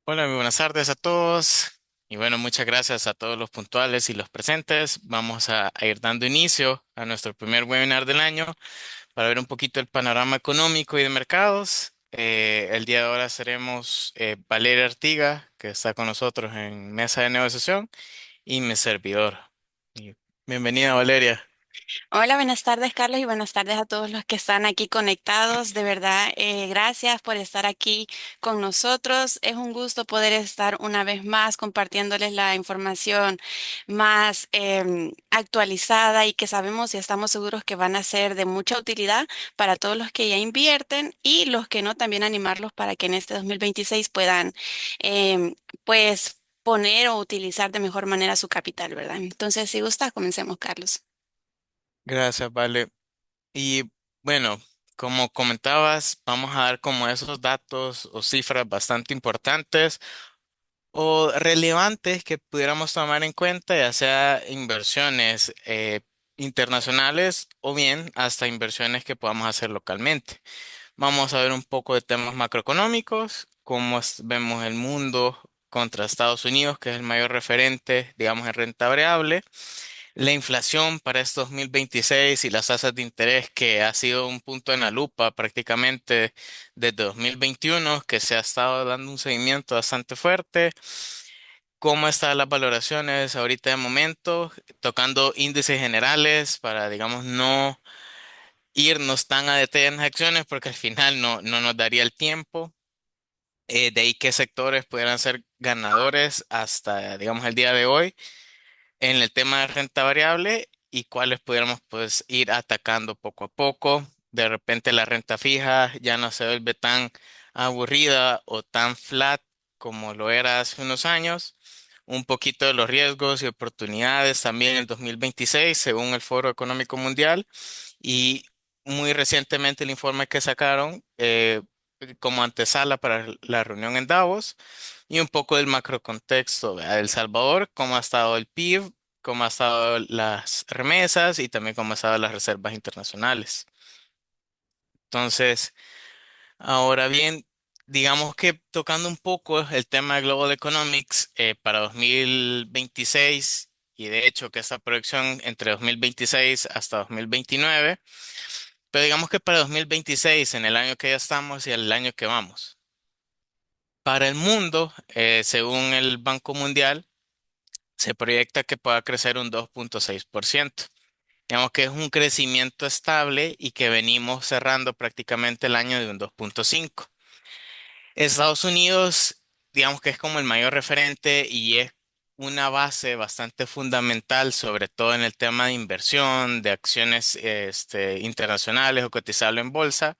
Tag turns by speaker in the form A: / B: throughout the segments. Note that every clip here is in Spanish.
A: Hola, muy buenas tardes a todos. Y bueno, muchas gracias a todos los puntuales y los presentes. Vamos a ir dando inicio a nuestro primer webinar del año para ver un poquito el panorama económico y de mercados. El día de ahora seremos Valeria Artiga, que está con nosotros en mesa de negociación, y mi servidor. Y bienvenida, Valeria.
B: Hola, buenas tardes, Carlos, y buenas tardes a todos los que están aquí conectados. De verdad, gracias por estar aquí con nosotros. Es un gusto poder estar una vez más compartiéndoles la información más actualizada y que sabemos y estamos seguros que van a ser de mucha utilidad para todos los que ya invierten y los que no, también animarlos para que en este 2026 puedan, pues, poner o utilizar de mejor manera su capital, ¿verdad? Entonces, si gusta, comencemos, Carlos.
A: Gracias, Vale. Y bueno, como comentabas, vamos a dar como esos datos o cifras bastante importantes o relevantes que pudiéramos tomar en cuenta, ya sea inversiones internacionales o bien hasta inversiones que podamos hacer localmente. Vamos a ver un poco de temas macroeconómicos, cómo vemos el mundo contra Estados Unidos, que es el mayor referente, digamos, en renta variable, la inflación para este 2026 y las tasas de interés, que ha sido un punto en la lupa prácticamente desde 2021, que se ha estado dando un seguimiento bastante fuerte. ¿Cómo están las valoraciones ahorita de momento? Tocando índices generales para, digamos, no irnos tan a detalle en las acciones porque al final no nos daría el tiempo. De ahí qué sectores pudieran ser ganadores hasta, digamos, el día de hoy en el tema de renta variable y cuáles pudiéramos pues ir atacando poco a poco. De repente la renta fija ya no se vuelve tan aburrida o tan flat como lo era hace unos años. Un poquito de los riesgos y oportunidades también en el 2026 según el Foro Económico Mundial y muy recientemente el informe que sacaron como antesala para la reunión en Davos y un poco del macrocontexto, ¿verdad? De El Salvador, cómo ha estado el PIB, cómo ha estado las remesas y también cómo han estado las reservas internacionales. Entonces, ahora bien, digamos que tocando un poco el tema de Global Economics para 2026 y de hecho que esta proyección entre 2026 hasta 2029, pero digamos que para 2026, en el año que ya estamos y el año que vamos. Para el mundo, según el Banco Mundial, se proyecta que pueda crecer un 2,6%. Digamos que es un crecimiento estable y que venimos cerrando prácticamente el año de un 2,5%. Estados Unidos, digamos que es como el mayor referente y es una base bastante fundamental, sobre todo en el tema de inversión, de acciones internacionales o cotizable en bolsa.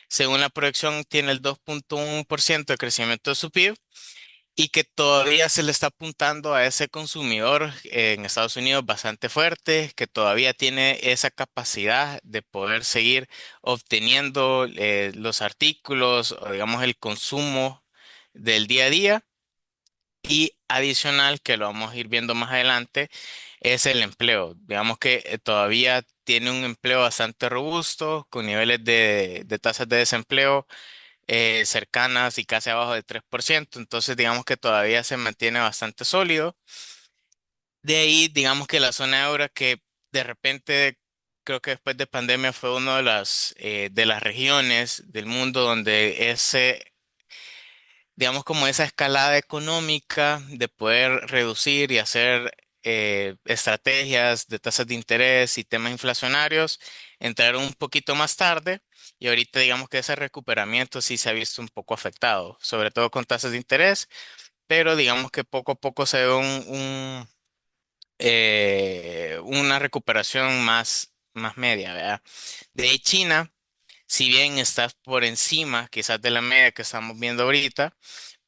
A: Según la proyección, tiene el 2,1% de crecimiento de su PIB y que todavía se le está apuntando a ese consumidor en Estados Unidos bastante fuerte, que todavía tiene esa capacidad de poder seguir obteniendo los artículos o digamos el consumo del día a día. Y adicional, que lo vamos a ir viendo más adelante, es el empleo. Digamos que todavía tiene un empleo bastante robusto, con niveles de tasas de desempleo cercanas y casi abajo del 3%. Entonces, digamos que todavía se mantiene bastante sólido. De ahí, digamos que la zona euro que de repente, creo que después de pandemia fue una de las regiones del mundo donde digamos, como esa escalada económica de poder reducir y hacer estrategias de tasas de interés y temas inflacionarios entraron un poquito más tarde y ahorita digamos que ese recuperamiento sí se ha visto un poco afectado, sobre todo con tasas de interés, pero digamos que poco a poco se ve una recuperación más media, ¿verdad? De ahí China, si bien está por encima quizás de la media que estamos viendo ahorita,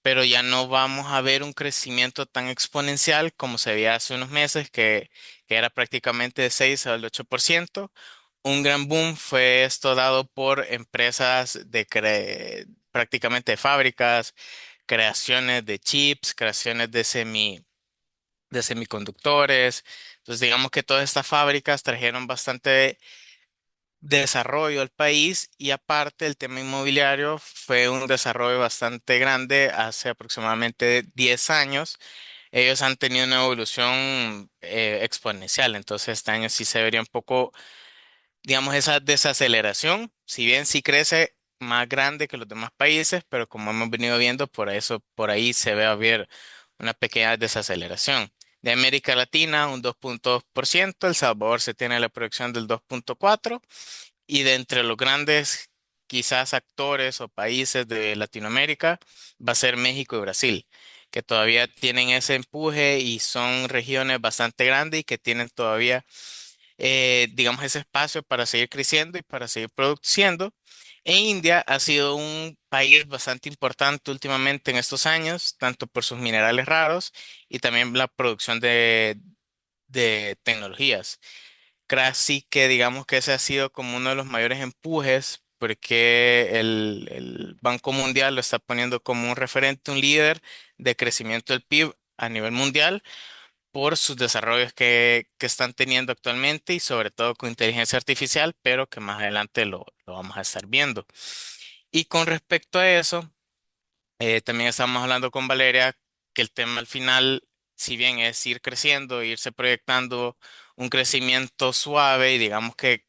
A: pero ya no vamos a ver un crecimiento tan exponencial como se veía hace unos meses, que era prácticamente de 6 al 8%. Un gran boom fue esto dado por empresas prácticamente de fábricas, creaciones de chips, creaciones de semiconductores. Entonces, digamos que todas estas fábricas trajeron desarrollo al país y aparte el tema inmobiliario fue un desarrollo bastante grande hace aproximadamente 10 años. Ellos han tenido una evolución exponencial, entonces este año sí se vería un poco, digamos, esa desaceleración, si bien sí crece más grande que los demás países, pero como hemos venido viendo, por eso, por ahí se ve a ver una pequeña desaceleración. De América Latina, un 2 puntos por ciento. El Salvador se tiene la proyección del 2,4%. Y de entre los grandes, quizás actores o países de Latinoamérica, va a ser México y Brasil, que todavía tienen ese empuje y son regiones bastante grandes y que tienen todavía, digamos, ese espacio para seguir creciendo y para seguir produciendo. E India ha sido un país bastante importante últimamente en estos años, tanto por sus minerales raros y también la producción de tecnologías. Casi que digamos que ese ha sido como uno de los mayores empujes porque el Banco Mundial lo está poniendo como un referente, un líder de crecimiento del PIB a nivel mundial por sus desarrollos que están teniendo actualmente y sobre todo con inteligencia artificial, pero que más adelante lo vamos a estar viendo. Y con respecto a eso, también estamos hablando con Valeria que el tema al final, si bien es ir creciendo, irse proyectando un crecimiento suave y digamos que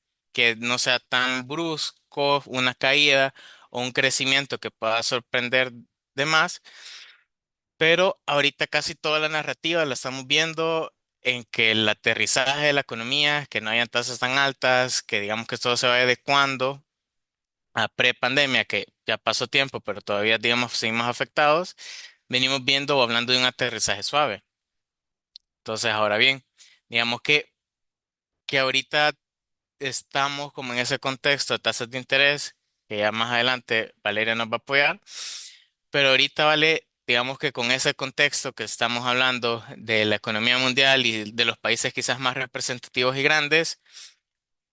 A: no sea tan brusco, una caída o un crecimiento que pueda sorprender de más, pero ahorita casi toda la narrativa la estamos viendo en que el aterrizaje de la economía, que no hayan tasas tan altas, que digamos que todo se va adecuando a pre-pandemia, que ya pasó tiempo, pero todavía, digamos, seguimos afectados, venimos viendo o hablando de un aterrizaje suave. Entonces, ahora bien, digamos que ahorita estamos como en ese contexto de tasas de interés, que ya más adelante Valeria nos va a apoyar, pero ahorita vale, digamos que con ese contexto que estamos hablando de la economía mundial y de los países quizás más representativos y grandes,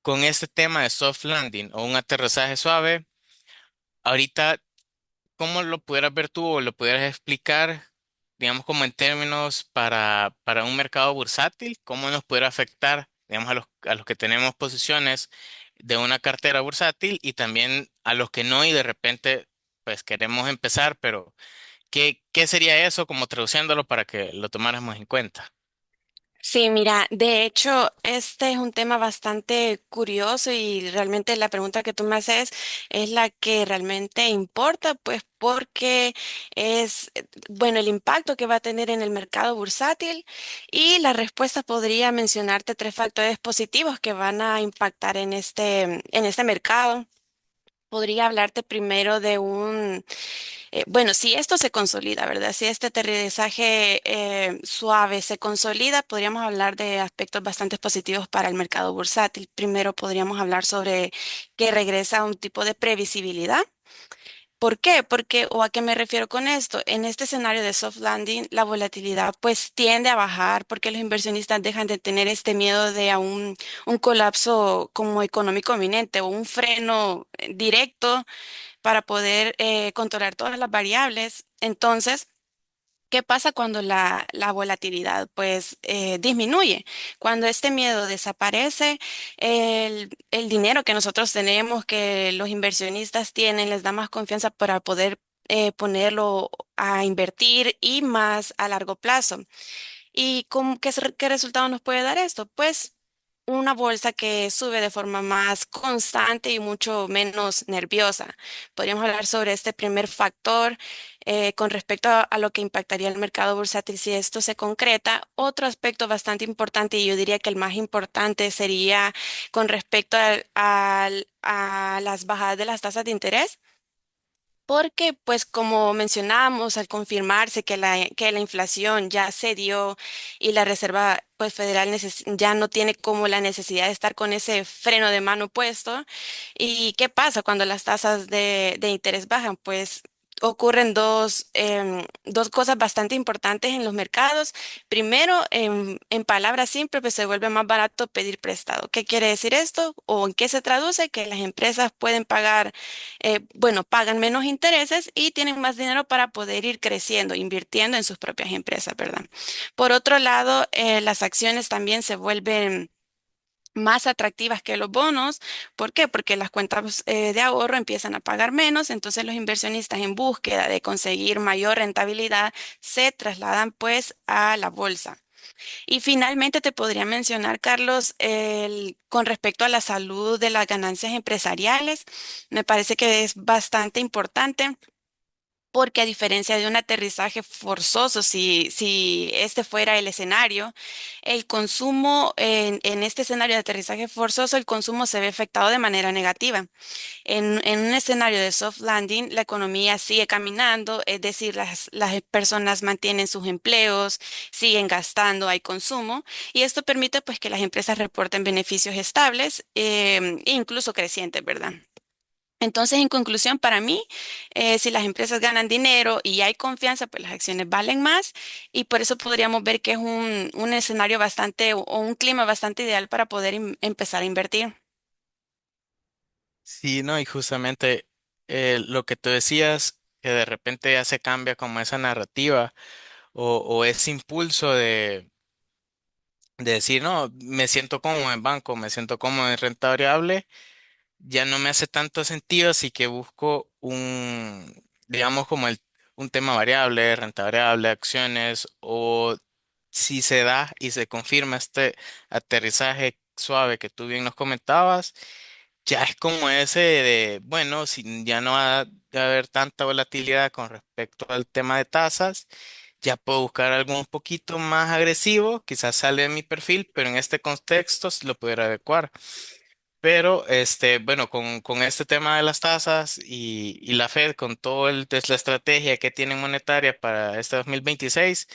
A: con este tema de soft landing o un aterrizaje suave, ahorita ¿cómo lo pudieras ver tú o lo pudieras explicar, digamos, como en términos para un mercado bursátil? ¿Cómo nos pudiera afectar, digamos, a los que tenemos posiciones de una cartera bursátil y también a los que no y de repente, pues queremos empezar, pero ¿qué sería eso como traduciéndolo para que lo tomáramos en cuenta?
B: Sí, mira, de hecho, este es un tema bastante curioso y realmente la pregunta que tú me haces es la que realmente importa, pues porque es, bueno, el impacto que va a tener en el mercado bursátil y la respuesta podría mencionarte tres factores positivos que van a impactar en este mercado. Podría hablarte primero de bueno, si esto se consolida, ¿verdad? Si este aterrizaje suave se consolida, podríamos hablar de aspectos bastante positivos para el mercado bursátil. Primero podríamos hablar sobre que regresa a un tipo de previsibilidad. ¿Por qué? Porque, o a qué me refiero con esto, en este escenario de soft landing, la volatilidad pues tiende a bajar porque los inversionistas dejan de tener este miedo de un colapso como económico inminente o un freno directo para poder controlar todas las variables. Entonces, ¿qué pasa cuando la volatilidad pues disminuye? Cuando este miedo desaparece, el dinero que nosotros tenemos, que los inversionistas tienen, les da más confianza para poder ponerlo a invertir y más a largo plazo. ¿Y qué resultado nos puede dar esto? Pues una bolsa que sube de forma más constante y mucho menos nerviosa. Podríamos hablar sobre este primer factor con respecto a lo que impactaría el mercado bursátil si esto se concreta. Otro aspecto bastante importante, y yo diría que el más importante, sería con respecto a las bajadas de las tasas de interés. Porque, pues, como mencionábamos, al confirmarse que la inflación ya se dio y la Reserva, pues, Federal ya no tiene como la necesidad de estar con ese freno de mano puesto. ¿Y qué pasa cuando las tasas de interés bajan? Pues ocurren dos cosas bastante importantes en los mercados. Primero, en palabras simples, pues se vuelve más barato pedir prestado. ¿Qué quiere decir esto? ¿O en qué se traduce? Que las empresas pueden pagar bueno, pagan menos intereses y tienen más dinero para poder ir creciendo, invirtiendo en sus propias empresas, ¿verdad? Por otro lado, las acciones también se vuelven más atractivas que los bonos. ¿Por qué? Porque las cuentas de ahorro empiezan a pagar menos, entonces los inversionistas en búsqueda de conseguir mayor rentabilidad se trasladan pues a la bolsa. Y finalmente te podría mencionar, Carlos, con respecto a la salud de las ganancias empresariales, me parece que es bastante importante. Porque a diferencia de un aterrizaje forzoso, si este fuera el escenario, el consumo en este escenario de aterrizaje forzoso, el consumo se ve afectado de manera negativa. En un escenario de soft landing, la economía sigue caminando, es decir, las personas mantienen sus empleos, siguen gastando, hay consumo, y esto permite pues que las empresas reporten beneficios estables e incluso crecientes, ¿verdad? Entonces, en conclusión, para mí, si las empresas ganan dinero y hay confianza, pues las acciones valen más y por eso podríamos ver que es un escenario bastante o un clima bastante ideal para poder empezar a invertir.
A: Sí, no, y justamente lo que tú decías, que de repente ya se cambia como esa narrativa o ese impulso de decir, no, me siento cómodo en banco, me siento cómodo en renta variable, ya no me hace tanto sentido, así que busco digamos, un tema variable, renta variable, acciones, o si se da y se confirma este aterrizaje suave que tú bien nos comentabas, ya es como ese de, bueno, si ya no va a haber tanta volatilidad con respecto al tema de tasas, ya puedo buscar algo un poquito más agresivo, quizás sale de mi perfil, pero en este contexto sí lo pudiera adecuar. Pero, bueno, con este tema de las tasas y la Fed, con todo la estrategia que tienen monetaria para este 2026,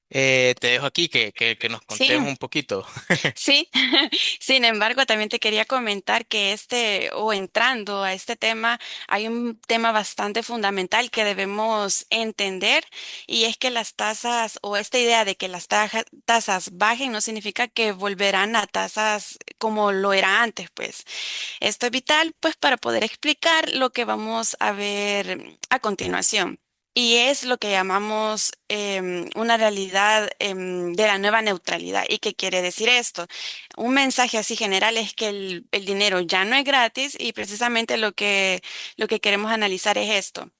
A: te dejo aquí que nos
B: Sí,
A: contes un poquito.
B: sí. Sin embargo, también te quería comentar que o entrando a este tema, hay un tema bastante fundamental que debemos entender y es que las tasas o esta idea de que las tasas bajen no significa que volverán a tasas como lo era antes, pues. Esto es vital, pues, para poder explicar lo que vamos a ver a continuación. Y es lo que llamamos una realidad de la nueva neutralidad. ¿Y qué quiere decir esto? Un mensaje así general es que el dinero ya no es gratis y precisamente lo que queremos analizar es esto.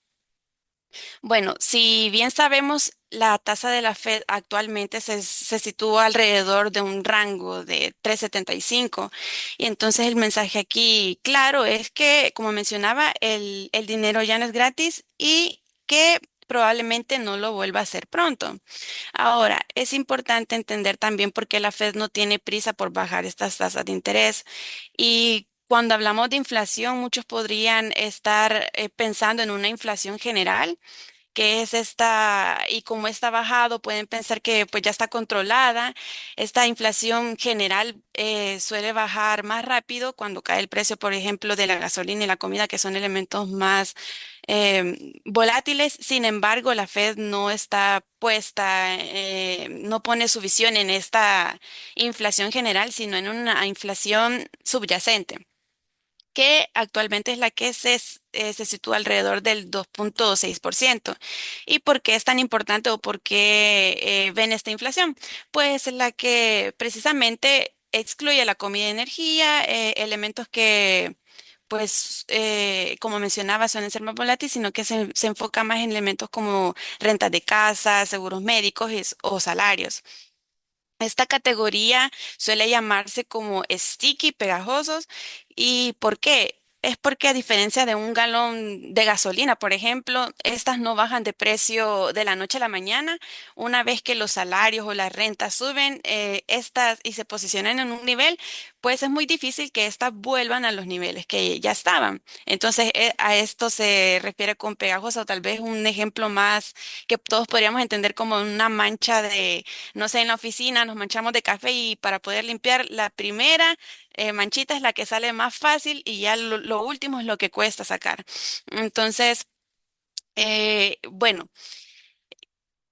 B: Bueno, si bien sabemos, la tasa de la Fed actualmente se sitúa alrededor de un rango de 3,75 y entonces el mensaje aquí claro es que, como mencionaba, el dinero ya no es gratis y que probablemente no lo vuelva a hacer pronto. Ahora, es importante entender también por qué la Fed no tiene prisa por bajar estas tasas de interés y cuando hablamos de inflación, muchos podrían estar pensando en una inflación general que es esta, y como está bajado, pueden pensar que pues ya está controlada. Esta inflación general suele bajar más rápido cuando cae el precio, por ejemplo, de la gasolina y la comida, que son elementos más volátiles. Sin embargo, la Fed no está puesta, no pone su visión en esta inflación general, sino en una inflación subyacente que actualmente es la que se sitúa alrededor del 2,6%. ¿Y por qué es tan importante o por qué ven esta inflación? Pues la que precisamente excluye la comida y energía, elementos que, pues, como mencionaba, suelen ser más volátiles, sino que se enfoca más en elementos como rentas de casa, seguros médicos o salarios. Esta categoría suele llamarse como sticky, pegajosos. ¿Y por qué? Es porque a diferencia de un galón de gasolina, por ejemplo, estas no bajan de precio de la noche a la mañana. Una vez que los salarios o las rentas suben, estas y se posicionan en un nivel, pues es muy difícil que estas vuelvan a los niveles que ya estaban. Entonces, a esto se refiere con pegajoso, o tal vez un ejemplo más que todos podríamos entender como una mancha de no sé, en la oficina nos manchamos de café y para poder limpiar la primera manchita es la que sale más fácil y ya lo último es lo que cuesta sacar. Entonces, bueno,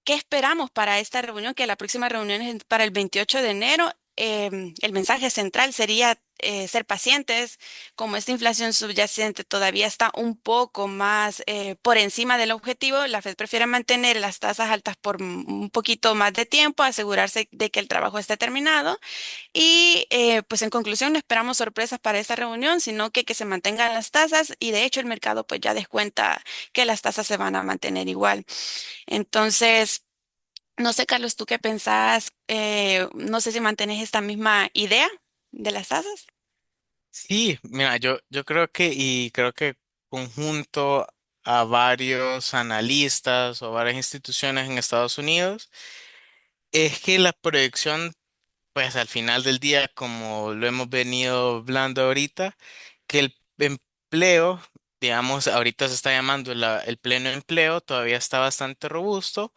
B: ¿qué esperamos para esta reunión? Que la próxima reunión es para el 28 de enero. El mensaje central sería ser pacientes. Como esta inflación subyacente todavía está un poco más por encima del objetivo, la Fed prefiere mantener las tasas altas por un poquito más de tiempo, asegurarse de que el trabajo esté terminado y pues en conclusión no esperamos sorpresas para esta reunión, sino que se mantengan las tasas y de hecho el mercado pues ya descuenta que las tasas se van a mantener igual. Entonces, no sé, Carlos, ¿tú qué pensás? No sé si mantienes esta misma idea de las tasas.
A: Sí, mira, yo creo creo que conjunto a varios analistas o varias instituciones en Estados Unidos, es que la proyección, pues al final del día, como lo hemos venido hablando ahorita, que el empleo, digamos, ahorita se está llamando el pleno empleo, todavía está bastante robusto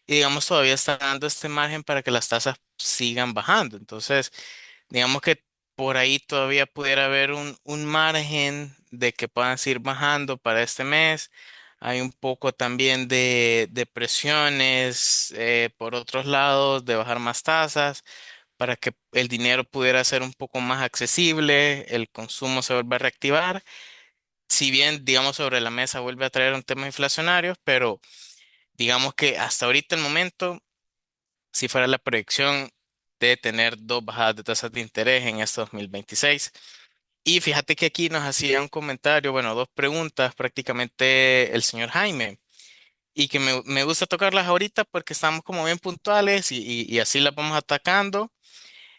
A: y digamos todavía está dando este margen para que las tasas sigan bajando. Entonces, digamos que por ahí todavía pudiera haber un margen de que puedan seguir bajando para este mes. Hay un poco también de presiones por otros lados de bajar más tasas para que el dinero pudiera ser un poco más accesible, el consumo se vuelva a reactivar. Si bien, digamos, sobre la mesa vuelve a traer un tema inflacionario, pero digamos que hasta ahorita el momento, si fuera la proyección de tener dos bajadas de tasas de interés en este 2026. Y fíjate que aquí nos hacía un comentario, bueno, dos preguntas prácticamente el señor Jaime, y que me gusta tocarlas ahorita porque estamos como bien puntuales y así las vamos atacando.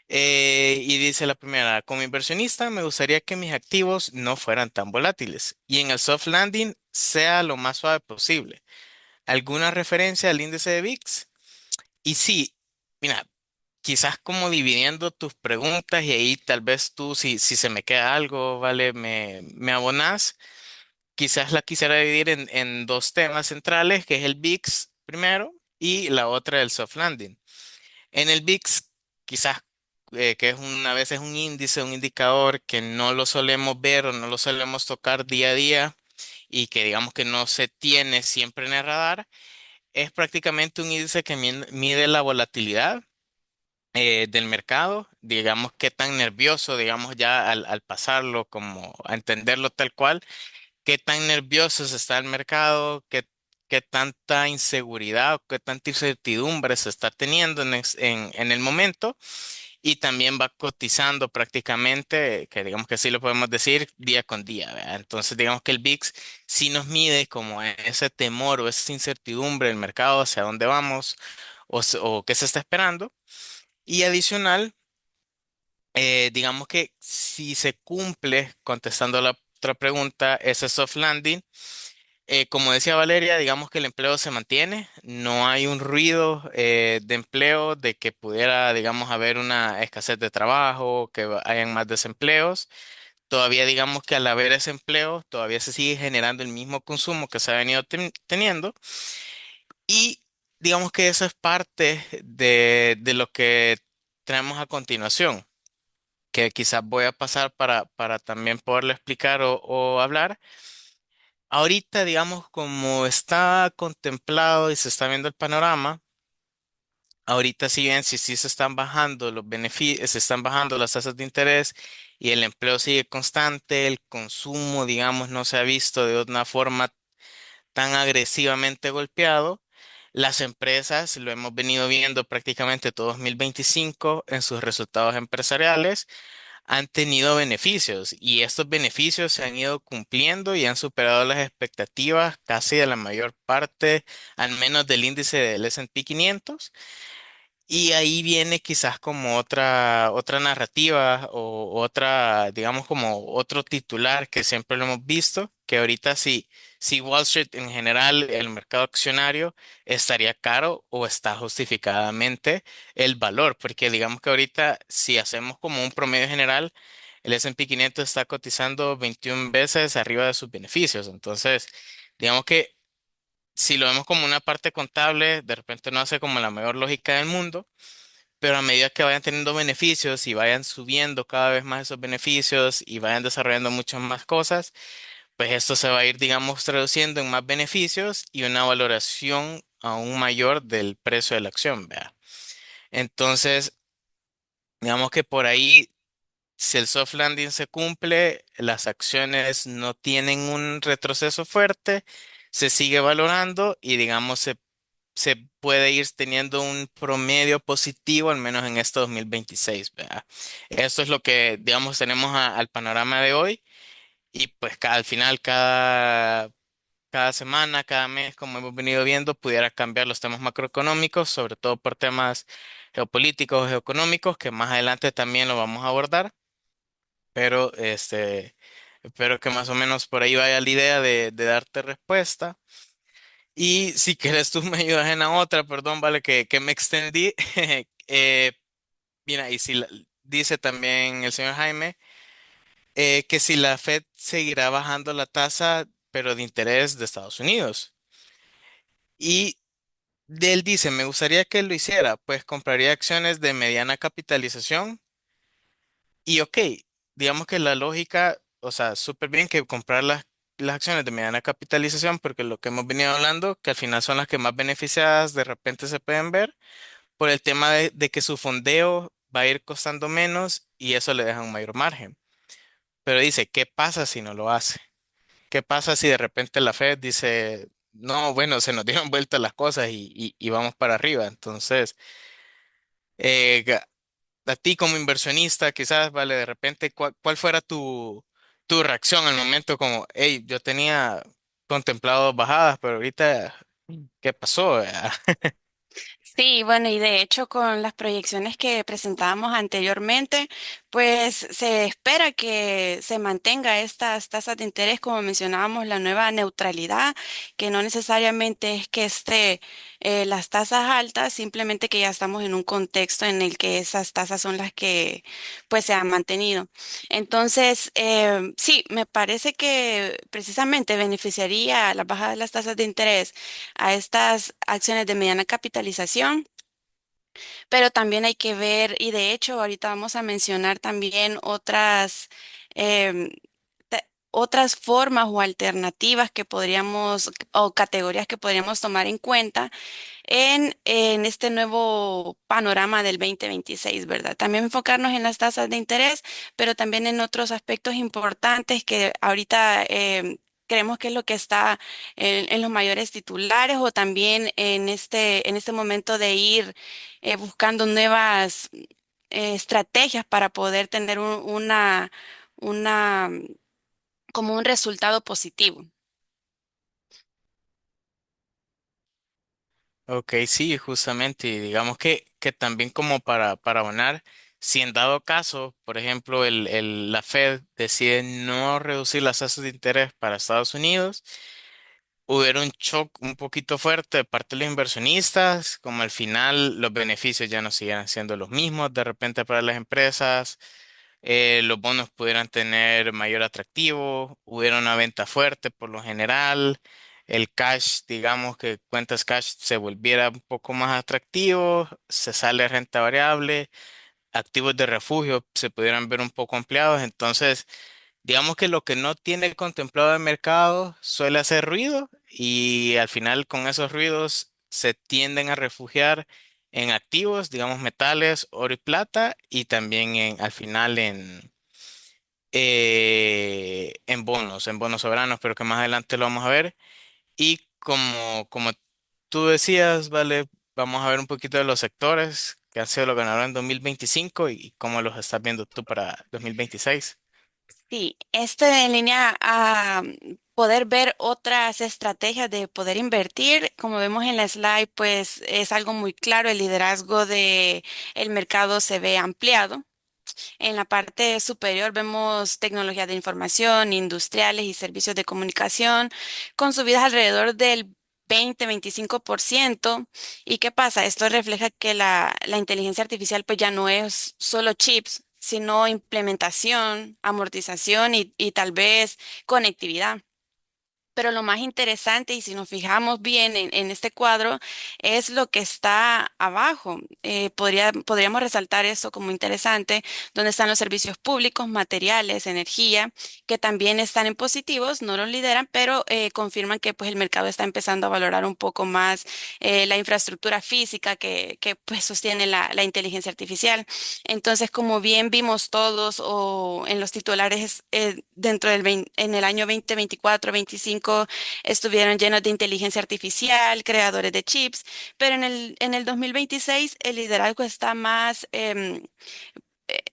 A: Y dice la primera, como inversionista me gustaría que mis activos no fueran tan volátiles y en el soft landing sea lo más suave posible. ¿Alguna referencia al índice de VIX? Y sí, mira, quizás como dividiendo tus preguntas y ahí tal vez tú, si se me queda algo, vale, me abonás. Quizás la quisiera dividir en dos temas centrales, que es el VIX primero y la otra el soft landing. En el VIX, quizás que es a veces un índice, un indicador que no lo solemos ver o no lo solemos tocar día a día y que digamos que no se tiene siempre en el radar, es prácticamente un índice que mide la volatilidad del mercado, digamos qué tan nervioso, digamos ya al pasarlo como a entenderlo tal cual, qué tan nervioso está el mercado, qué tanta inseguridad o qué tanta incertidumbre se está teniendo en el momento y también va cotizando prácticamente, que digamos que así lo podemos decir, día con día, ¿verdad? Entonces digamos que el VIX sí nos mide como ese temor o esa incertidumbre del mercado hacia dónde vamos o qué se está esperando. Y adicional, digamos que si se cumple, contestando la otra pregunta, ese soft landing, como decía Valeria, digamos que el empleo se mantiene, no hay un ruido de empleo de que pudiera, digamos, haber una escasez de trabajo, que hayan más desempleos. Todavía digamos que al haber ese empleo, todavía se sigue generando el mismo consumo que se ha venido teniendo y digamos que eso es parte de lo que traemos a continuación, que quizás voy a pasar para también poderlo explicar o hablar. Ahorita, digamos, como está contemplado y se está viendo el panorama, ahorita si bien si sí se están bajando los beneficios, se están bajando las tasas de interés y el empleo sigue constante, el consumo, digamos, no se ha visto de una forma tan agresivamente golpeado. Las empresas, lo hemos venido viendo prácticamente todo 2025 en sus resultados empresariales han tenido beneficios y estos beneficios se han ido cumpliendo y han superado las expectativas casi de la mayor parte, al menos del índice del S&P 500. Y ahí viene quizás como otra narrativa o otra, digamos como otro titular que siempre lo hemos visto, que ahorita si Wall Street en general, el mercado accionario, estaría caro o está justificadamente el valor, porque digamos que ahorita si hacemos como un promedio general, el S&P 500 está cotizando 21 veces arriba de sus beneficios. Entonces, digamos que si lo vemos como una parte contable, de repente no hace como la mayor lógica del mundo, pero a medida que vayan teniendo beneficios y vayan subiendo cada vez más esos beneficios y vayan desarrollando muchas más cosas, pues esto se va a ir, digamos, traduciendo en más beneficios y una valoración aún mayor del precio de la acción, ¿vea? Entonces, digamos que por ahí Si el soft landing se cumple, las acciones no tienen un retroceso fuerte, se sigue valorando y digamos se puede ir teniendo un promedio positivo, al menos en este 2026, ¿verdad? Eso es lo que, digamos, tenemos al panorama de hoy y pues al final, cada semana, cada mes, como hemos venido viendo, pudiera cambiar los temas macroeconómicos, sobre todo por temas geopolíticos, geoeconómicos, que más adelante también lo vamos a abordar, pero espero que más o menos por ahí vaya la idea de darte respuesta. Y si quieres tú me ayudas en la otra, perdón, vale, que me extendí. Eh, mira, y si dice también el señor Jaime que si la Fed seguirá bajando la tasa, pero de interés de Estados Unidos. Y él dice, me gustaría que lo hiciera, pues compraría acciones de mediana capitalización. Y ok, digamos que la lógica, o sea, súper bien que comprar las acciones de mediana capitalización, porque lo que hemos venido hablando, que al final son las que más beneficiadas de repente se pueden ver, por el tema de que su fondeo va a ir costando menos y eso le deja un mayor margen. Pero dice, ¿qué pasa si no lo hace? ¿Qué pasa si de repente la Fed dice, no, bueno, se nos dieron vueltas las cosas y vamos para arriba? Entonces, a ti como inversionista, quizás, vale, de repente, ¿cuál fuera tu reacción al momento como, hey, yo tenía contemplado bajadas, pero ahorita, ¿qué pasó?
B: Sí, bueno, y de hecho con las proyecciones que presentábamos anteriormente, pues se espera que se mantenga estas tasas de interés, como mencionábamos, la nueva neutralidad, que no necesariamente es que esté las tasas altas, simplemente que ya estamos en un contexto en el que esas tasas son las que pues se han mantenido. Entonces, sí, me parece que precisamente beneficiaría la bajada de las tasas de interés a estas acciones de mediana capitalización, pero también hay que ver, y de hecho ahorita vamos a mencionar también em, otras formas o alternativas que podríamos, o categorías que podríamos tomar en cuenta en este nuevo panorama del 2026, ¿verdad? También enfocarnos en las tasas de interés, pero también en otros aspectos importantes que ahorita creemos que es lo que está en los mayores titulares o también en este momento de ir buscando nuevas estrategias para poder tener una, como un resultado positivo.
A: Ok, sí, justamente, y digamos que también como para abonar, si en dado caso, por ejemplo, la Fed decide no reducir las tasas de interés para Estados Unidos, hubiera un shock un poquito fuerte de parte de los inversionistas, como al final los beneficios ya no siguieran siendo los mismos de repente para las empresas, los bonos pudieran tener mayor atractivo, hubiera una venta fuerte por lo general, el cash, digamos que cuentas cash se volviera un poco más atractivo, se sale renta variable, activos de refugio se pudieran ver un poco ampliados, entonces digamos que lo que no tiene contemplado el mercado suele hacer ruido y al final con esos ruidos se tienden a refugiar en activos, digamos metales, oro y plata y también al final en bonos soberanos, pero que más adelante lo vamos a ver. Y como tú decías, vale, vamos a ver un poquito de los sectores que han sido los ganadores en 2025 y cómo los estás viendo tú para 2026.
B: Sí, este en línea a poder ver otras estrategias de poder invertir, como vemos en la slide, pues es algo muy claro, el liderazgo de el mercado se ve ampliado. En la parte superior vemos tecnología de información, industriales y servicios de comunicación, con subidas alrededor del 20-25%. ¿Y qué pasa? Esto refleja que la inteligencia artificial pues ya no es solo chips, sino implementación, amortización y tal vez conectividad. Pero lo más interesante, y si nos fijamos bien en este cuadro, es lo que está abajo. Podríamos resaltar eso como interesante, donde están los servicios públicos, materiales, energía, que también están en positivos, no los lideran, pero confirman que pues, el mercado está empezando a valorar un poco más la infraestructura física que pues, sostiene la inteligencia artificial. Entonces, como bien vimos todos o en los titulares dentro en el año 2024-25 estuvieron llenos de inteligencia artificial, creadores de chips, pero en el 2026 el liderazgo está más,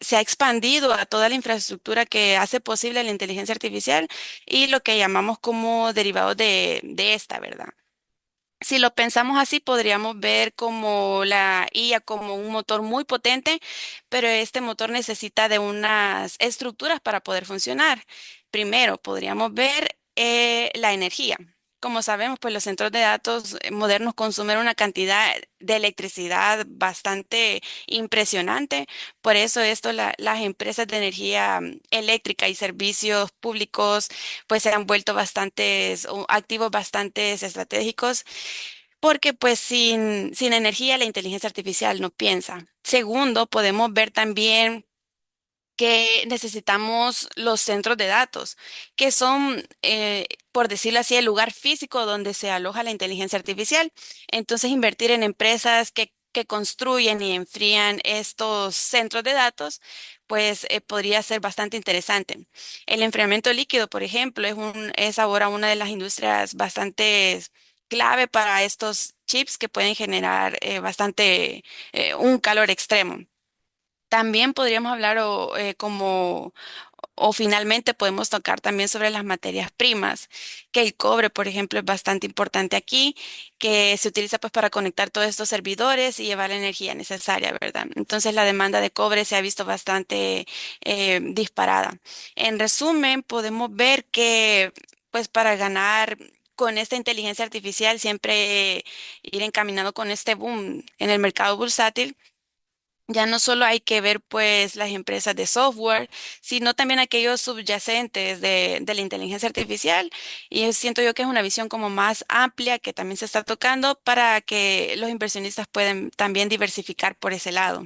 B: se ha expandido a toda la infraestructura que hace posible la inteligencia artificial y lo que llamamos como derivados de esta, ¿verdad? Si lo pensamos así, podríamos ver como la IA como un motor muy potente, pero este motor necesita de unas estructuras para poder funcionar. Primero, podríamos ver la energía. Como sabemos, pues los centros de datos modernos consumen una cantidad de electricidad bastante impresionante. Por eso las empresas de energía eléctrica y servicios públicos pues se han vuelto bastantes o activos bastantes estratégicos porque pues sin energía la inteligencia artificial no piensa. Segundo, podemos ver también que necesitamos los centros de datos, que son, por decirlo así, el lugar físico donde se aloja la inteligencia artificial. Entonces, invertir en empresas que construyen y enfrían estos centros de datos, pues podría ser bastante interesante. El enfriamiento líquido, por ejemplo, es ahora una de las industrias bastante clave para estos chips que pueden generar un calor extremo. También podríamos hablar o finalmente podemos tocar también sobre las materias primas, que el cobre, por ejemplo, es bastante importante aquí, que se utiliza pues para conectar todos estos servidores y llevar la energía necesaria, ¿verdad? Entonces la demanda de cobre se ha visto bastante disparada. En resumen, podemos ver que pues para ganar con esta inteligencia artificial, siempre ir encaminado con este boom en el mercado bursátil, ya no solo hay que ver pues las empresas de software, sino también aquellos subyacentes de la inteligencia artificial. Y siento yo que es una visión como más amplia que también se está tocando para que los inversionistas puedan también diversificar por ese lado.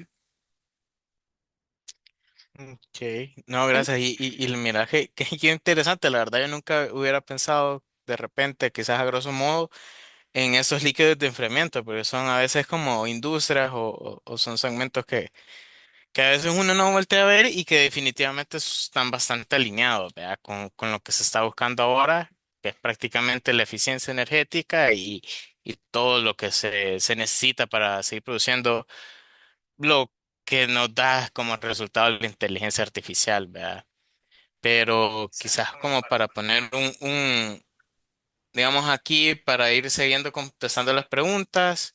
A: Ok, no,
B: En-
A: gracias. Y mira, qué interesante, la verdad, yo nunca hubiera pensado de repente, quizás a grosso modo, en esos líquidos de enfriamiento, porque son a veces como industrias o son segmentos que a veces uno no voltea a ver y que definitivamente están bastante alineados, ¿verdad? Con lo que se está buscando ahora, que es prácticamente la eficiencia energética y todo lo que se necesita para seguir produciendo lo que nos da como resultado la inteligencia artificial, ¿verdad? Pero quizás como para poner digamos aquí, para ir siguiendo contestando las preguntas.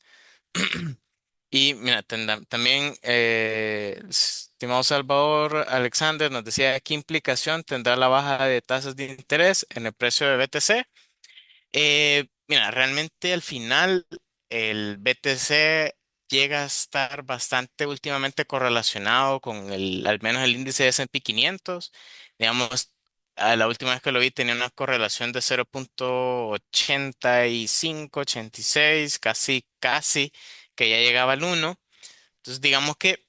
A: Y mira, también, estimado Salvador Alexander nos decía qué implicación tendrá la baja de tasas de interés en el precio de BTC. Mira, realmente al final el BTC llega a estar bastante últimamente correlacionado con al menos el índice de S&P 500. Digamos, a la última vez que lo vi tenía una correlación de 0,85, 86, casi que ya llegaba al 1. Entonces, digamos que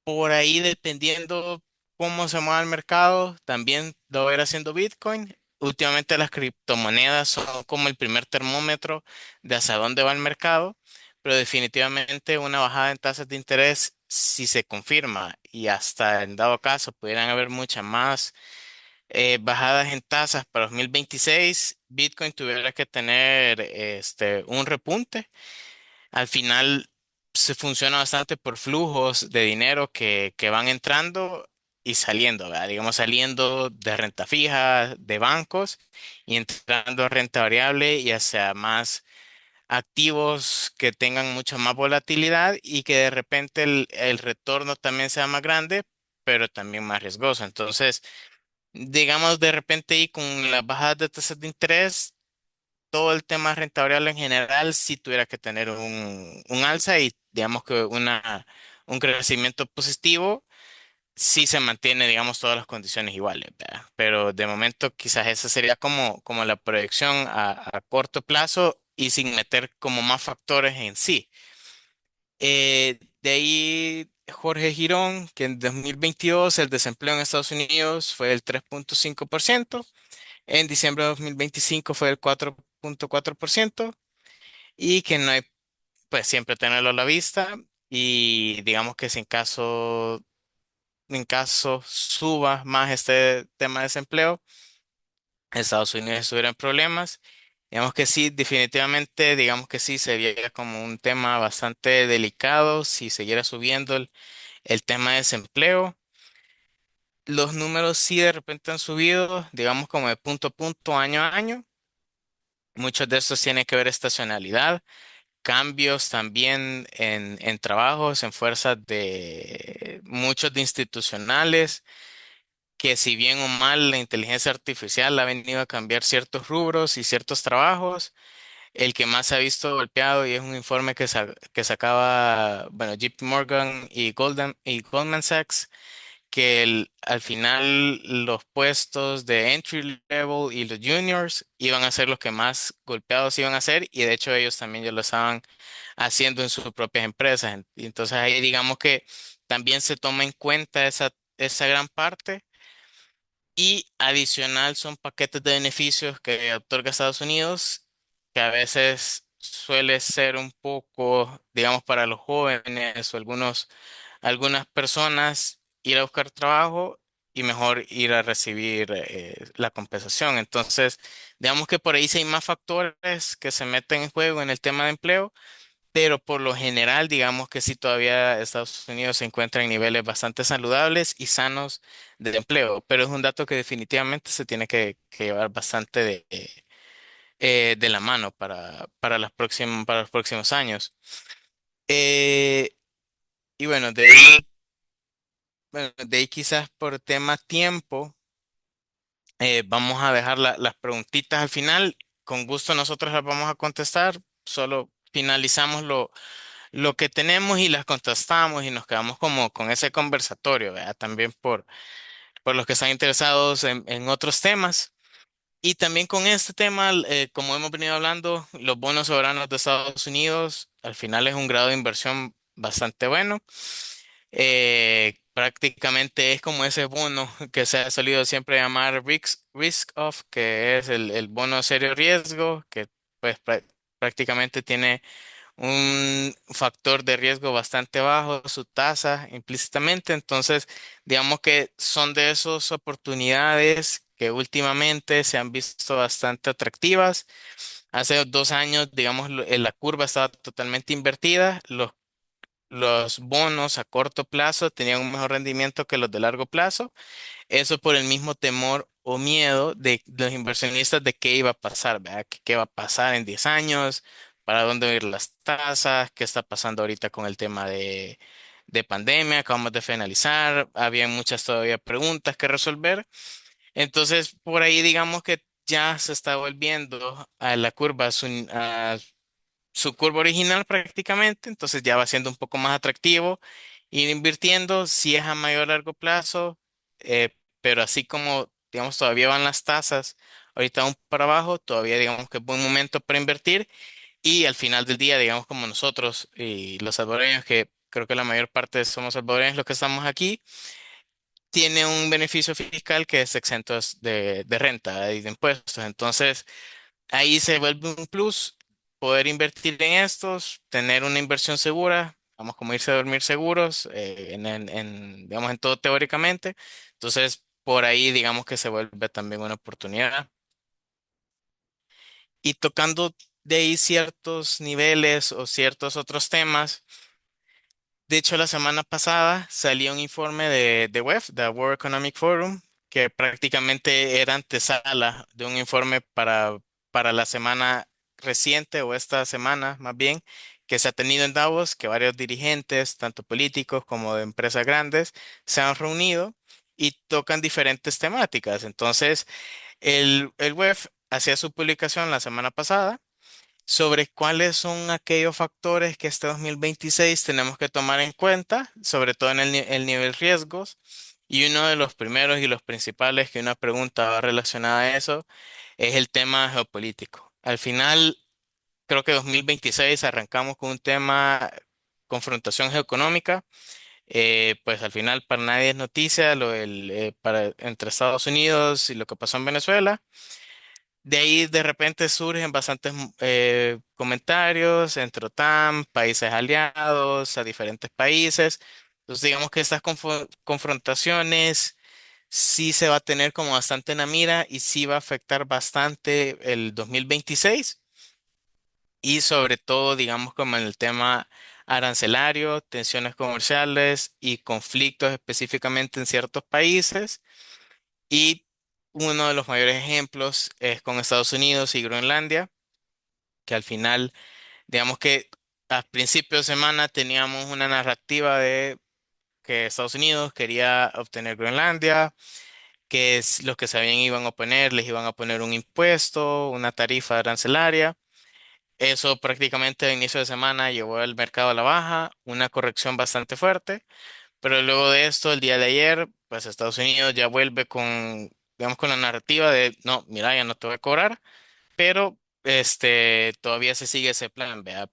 A: por ahí, dependiendo cómo se mueva el mercado, también lo va a ir haciendo Bitcoin. Últimamente las criptomonedas son como el primer termómetro de hacia dónde va el mercado, pero definitivamente una bajada en tasas de interés, si se confirma y hasta en dado caso pudieran haber muchas más bajadas en tasas para 2026, Bitcoin tuviera que tener un repunte. Al final se funciona bastante por flujos de dinero que van entrando y saliendo, ¿verdad? Digamos, saliendo de renta fija, de bancos y entrando a renta variable y hacia más activos que tengan mucha más volatilidad y que de repente el retorno también sea más grande, pero también más riesgoso. Entonces, digamos, de repente y con las bajadas de tasas de interés, todo el tema rentable en general sí tuviera que tener un alza y digamos que un crecimiento positivo, sí se mantiene, digamos, todas las condiciones iguales, ¿verdad? Pero de momento quizás esa sería como la proyección a corto plazo y sin meter como más factores en sí. De ahí Jorge Girón, que en 2022 el desempleo en Estados Unidos fue del 3,5%, en diciembre de 2025 fue del 4,4% y que no hay, pues siempre tenerlo a la vista y digamos que si en caso suba más este tema de desempleo, Estados Unidos estuviera en problemas. Digamos que sí, definitivamente, digamos que sí, sería como un tema bastante delicado si siguiera subiendo el tema de desempleo. Los números sí de repente han subido, digamos como de punto a punto, año a año. Muchos de estos tienen que ver estacionalidad, cambios también en trabajos, en fuerzas de muchos de institucionales, que si bien o mal la inteligencia artificial ha venido a cambiar ciertos rubros y ciertos trabajos, el que más se ha visto golpeado y es un informe que sacaba, bueno, JP Morgan y Goldman Sachs, que al final los puestos de entry level y los juniors iban a ser los que más golpeados iban a ser y de hecho ellos también ya lo estaban haciendo en sus propias empresas. Y entonces ahí digamos que también se toma en cuenta esa gran parte y adicional son paquetes de beneficios que otorga Estados Unidos, que a veces suele ser un poco, digamos, para los jóvenes o algunas personas ir a buscar trabajo y mejor ir a recibir la compensación. Entonces, digamos que por ahí sí hay más factores que se meten en juego en el tema de empleo, pero por lo general, digamos que sí todavía Estados Unidos se encuentra en niveles bastante saludables y sanos de empleo, pero es un dato que definitivamente se tiene que llevar bastante de la mano para los próximos años. Eh, y bueno, de ahí quizás por tema tiempo, vamos a dejar las preguntitas al final. Con gusto nosotros las vamos a contestar. Solo finalizamos lo que tenemos y las contestamos y nos quedamos como con ese conversatorio, ¿verdad? También por los que están interesados en otros temas. Y también con este tema, como hemos venido hablando, los bonos soberanos de Estados Unidos, al final es un grado de inversión bastante bueno. Prácticamente es como ese bono que se ha solido siempre llamar risk off, que es el bono serio riesgo, que pues prácticamente tiene un factor de riesgo bastante bajo, su tasa implícitamente. Entonces, digamos que son de esas oportunidades que últimamente se han visto bastante atractivas. Hace 2 años, digamos, la curva estaba totalmente invertida. Los bonos a corto plazo tenían un mejor rendimiento que los de largo plazo. Eso por el mismo temor o miedo de los inversionistas de qué iba a pasar, ¿verdad? ¿Qué va a pasar en 10 años? ¿Para dónde van a ir las tasas? ¿Qué está pasando ahorita con el tema de pandemia? Acabamos de finalizar. Había muchas todavía preguntas que resolver. Entonces, por ahí digamos que ya se está volviendo a la curva, a su curva original prácticamente, entonces ya va siendo un poco más atractivo ir invirtiendo, si es a mayor largo plazo, pero así como, digamos, todavía van las tasas, ahorita aún para abajo, todavía digamos que es buen momento para invertir y al final del día, digamos, como nosotros y los salvadoreños, que creo que la mayor parte somos salvadoreños los que estamos aquí, tiene un beneficio fiscal que es exento de renta y de impuestos, entonces ahí se vuelve un plus poder invertir en estos, tener una inversión segura, vamos como irse a dormir seguros, digamos, en todo teóricamente. Entonces, por ahí digamos que se vuelve también una oportunidad. Y tocando de ahí ciertos niveles o ciertos otros temas. De hecho, la semana pasada salió un informe de WEF, de World Economic Forum, que prácticamente era antesala de un informe para la semana reciente o esta semana más bien, que se ha tenido en Davos, que varios dirigentes, tanto políticos como de empresas grandes, se han reunido y tocan diferentes temáticas. Entonces, el WEF hacía su publicación la semana pasada sobre cuáles son aquellos factores que este 2026 tenemos que tomar en cuenta, sobre todo en el nivel riesgos. Y uno de los primeros y los principales que una pregunta va relacionada a eso es el tema geopolítico. Al final, creo que 2026 arrancamos con un tema confrontación geoeconómica. Pues al final para nadie es noticia entre Estados Unidos y lo que pasó en Venezuela. De ahí de repente surgen bastantes comentarios entre OTAN, países aliados, a diferentes países. Entonces digamos que estas confrontaciones sí se va a tener como bastante en la mira y sí va a afectar bastante el 2026 y sobre todo digamos como en el tema arancelario, tensiones comerciales y conflictos específicamente en ciertos países. Y uno de los mayores ejemplos es con Estados Unidos y Groenlandia, que al final, digamos que a principios de semana teníamos una narrativa de que Estados Unidos quería obtener Groenlandia, los que sabían iban a oponer, les iban a poner un impuesto, una tarifa arancelaria. Eso prácticamente a inicio de semana llevó el mercado a la baja, una corrección bastante fuerte. Pero luego de esto, el día de ayer, pues Estados Unidos ya vuelve con, digamos, con la narrativa de, no, mira, ya no te voy a cobrar, pero todavía se sigue ese plan, vea.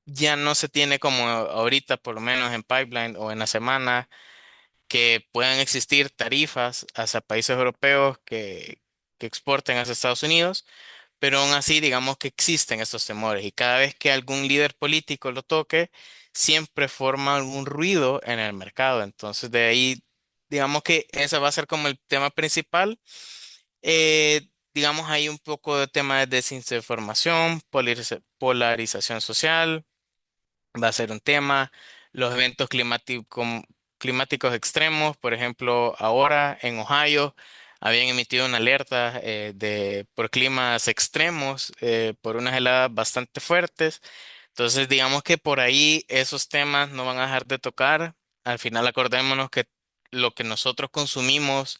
A: Ya no se tiene como ahorita, por lo menos en pipeline o en la semana, que puedan existir tarifas hacia países europeos que exporten hacia Estados Unidos, pero aún así, digamos que existen estos temores y cada vez que algún líder político lo toque, siempre forma algún ruido en el mercado. Entonces, de ahí, digamos que ese va a ser como el tema principal. Digamos, hay un poco de tema de desinformación, polarización social va a ser un tema. Los eventos climáticos extremos, por ejemplo, ahora en Ohio habían emitido una alerta por climas extremos, por unas heladas bastante fuertes. Entonces, digamos que por ahí esos temas no van a dejar de tocar. Al final, acordémonos que lo que nosotros consumimos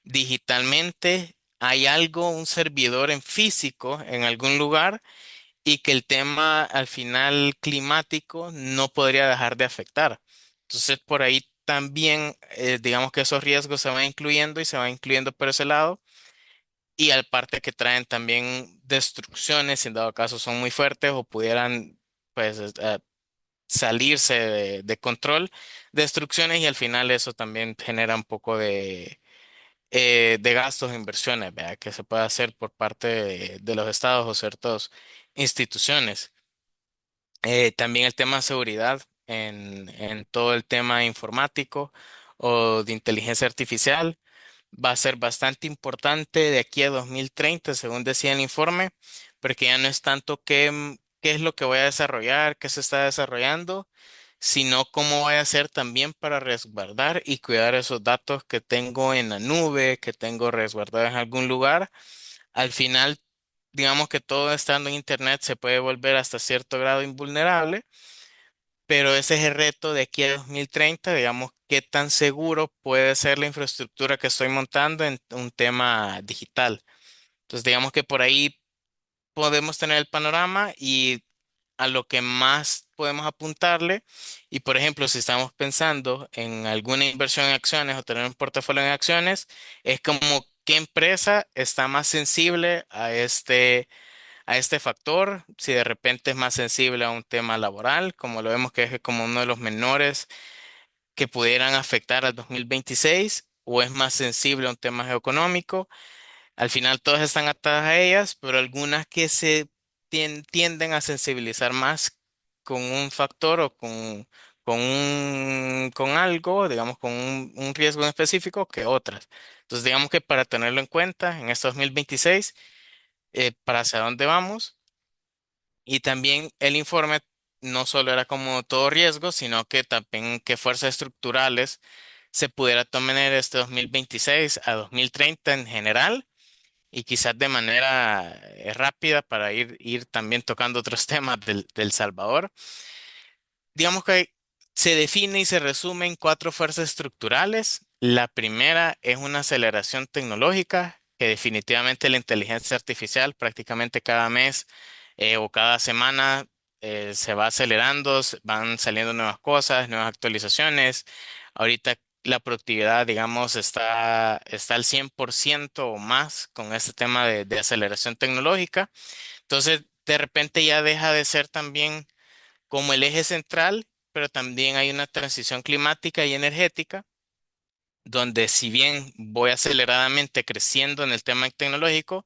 A: digitalmente, hay algo, un servidor en físico en algún lugar y que el tema al final climático no podría dejar de afectar. Entonces, por ahí también, digamos que esos riesgos se van incluyendo y se van incluyendo por ese lado. Y al parte que traen también destrucciones, si en dado caso son muy fuertes o pudieran, pues, salirse de control, destrucciones y al final eso también genera un poco de gastos e inversiones, ¿verdad? Que se puede hacer por parte de los estados o ciertas instituciones. También el tema de seguridad en todo el tema informático o de inteligencia artificial va a ser bastante importante de aquí a 2030, según decía el informe, porque ya no es tanto qué es lo que voy a desarrollar, qué se está desarrollando, sino cómo voy a hacer también para resguardar y cuidar esos datos que tengo en la nube, que tengo resguardados en algún lugar. Al final, digamos que todo estando en Internet se puede volver hasta cierto grado invulnerable, pero ese es el reto de aquí a 2030, digamos, qué tan seguro puede ser la infraestructura que estoy montando en un tema digital. Entonces, digamos que por ahí podemos tener el panorama y a lo que más podemos apuntarle. Y, por ejemplo, si estamos pensando en alguna inversión en acciones o tener un portafolio en acciones, es como qué empresa está más sensible a este factor, si de repente es más sensible a un tema laboral, como lo vemos que es como uno de los menores que pudieran afectar al 2026, o es más sensible a un tema geoeconómico. Al final todas están atadas a ellas, pero algunas que tienden a sensibilizar más con un factor o con algo, digamos, con un riesgo en específico que otras. Entonces, digamos que para tenerlo en cuenta en este 2026, para hacia dónde vamos. Y también el informe no solo era como todo riesgo, sino que también qué fuerzas estructurales se pudiera tomar en este 2026 a 2030 en general y quizás de manera rápida para ir también tocando otros temas del Salvador. Digamos que se define y se resume en cuatro fuerzas estructurales. La primera es una aceleración tecnológica, que definitivamente la inteligencia artificial prácticamente cada mes o cada semana se va acelerando, van saliendo nuevas cosas, nuevas actualizaciones. Ahorita la productividad, digamos, está al 100% o más con este tema de aceleración tecnológica. Entonces, de repente ya deja de ser también como el eje central, pero también hay una transición climática y energética, donde si bien voy aceleradamente creciendo en el tema tecnológico,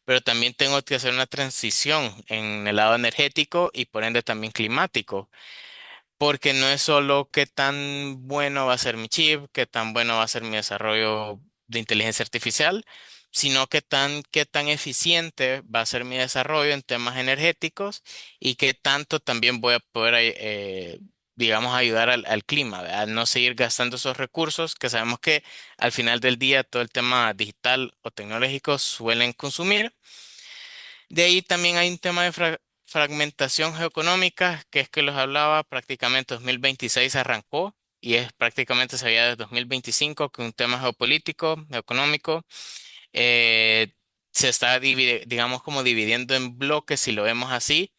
A: pero también tengo que hacer una transición en el lado energético y por ende también climático. Porque no es solo qué tan bueno va a ser mi chip, qué tan bueno va a ser mi desarrollo de inteligencia artificial, sino qué tan eficiente va a ser mi desarrollo en temas energéticos y qué tanto también voy a poder, digamos, ayudar al clima, ¿verdad? No seguir gastando esos recursos que sabemos que al final del día todo el tema digital o tecnológico suelen consumir. De ahí también hay un tema de fragmentación geoeconómica, que es que los hablaba, prácticamente 2026 arrancó y es prácticamente se veía desde 2025 que un tema geopolítico, económico, eh, se está, digamos, como dividiendo en bloques, si lo vemos así.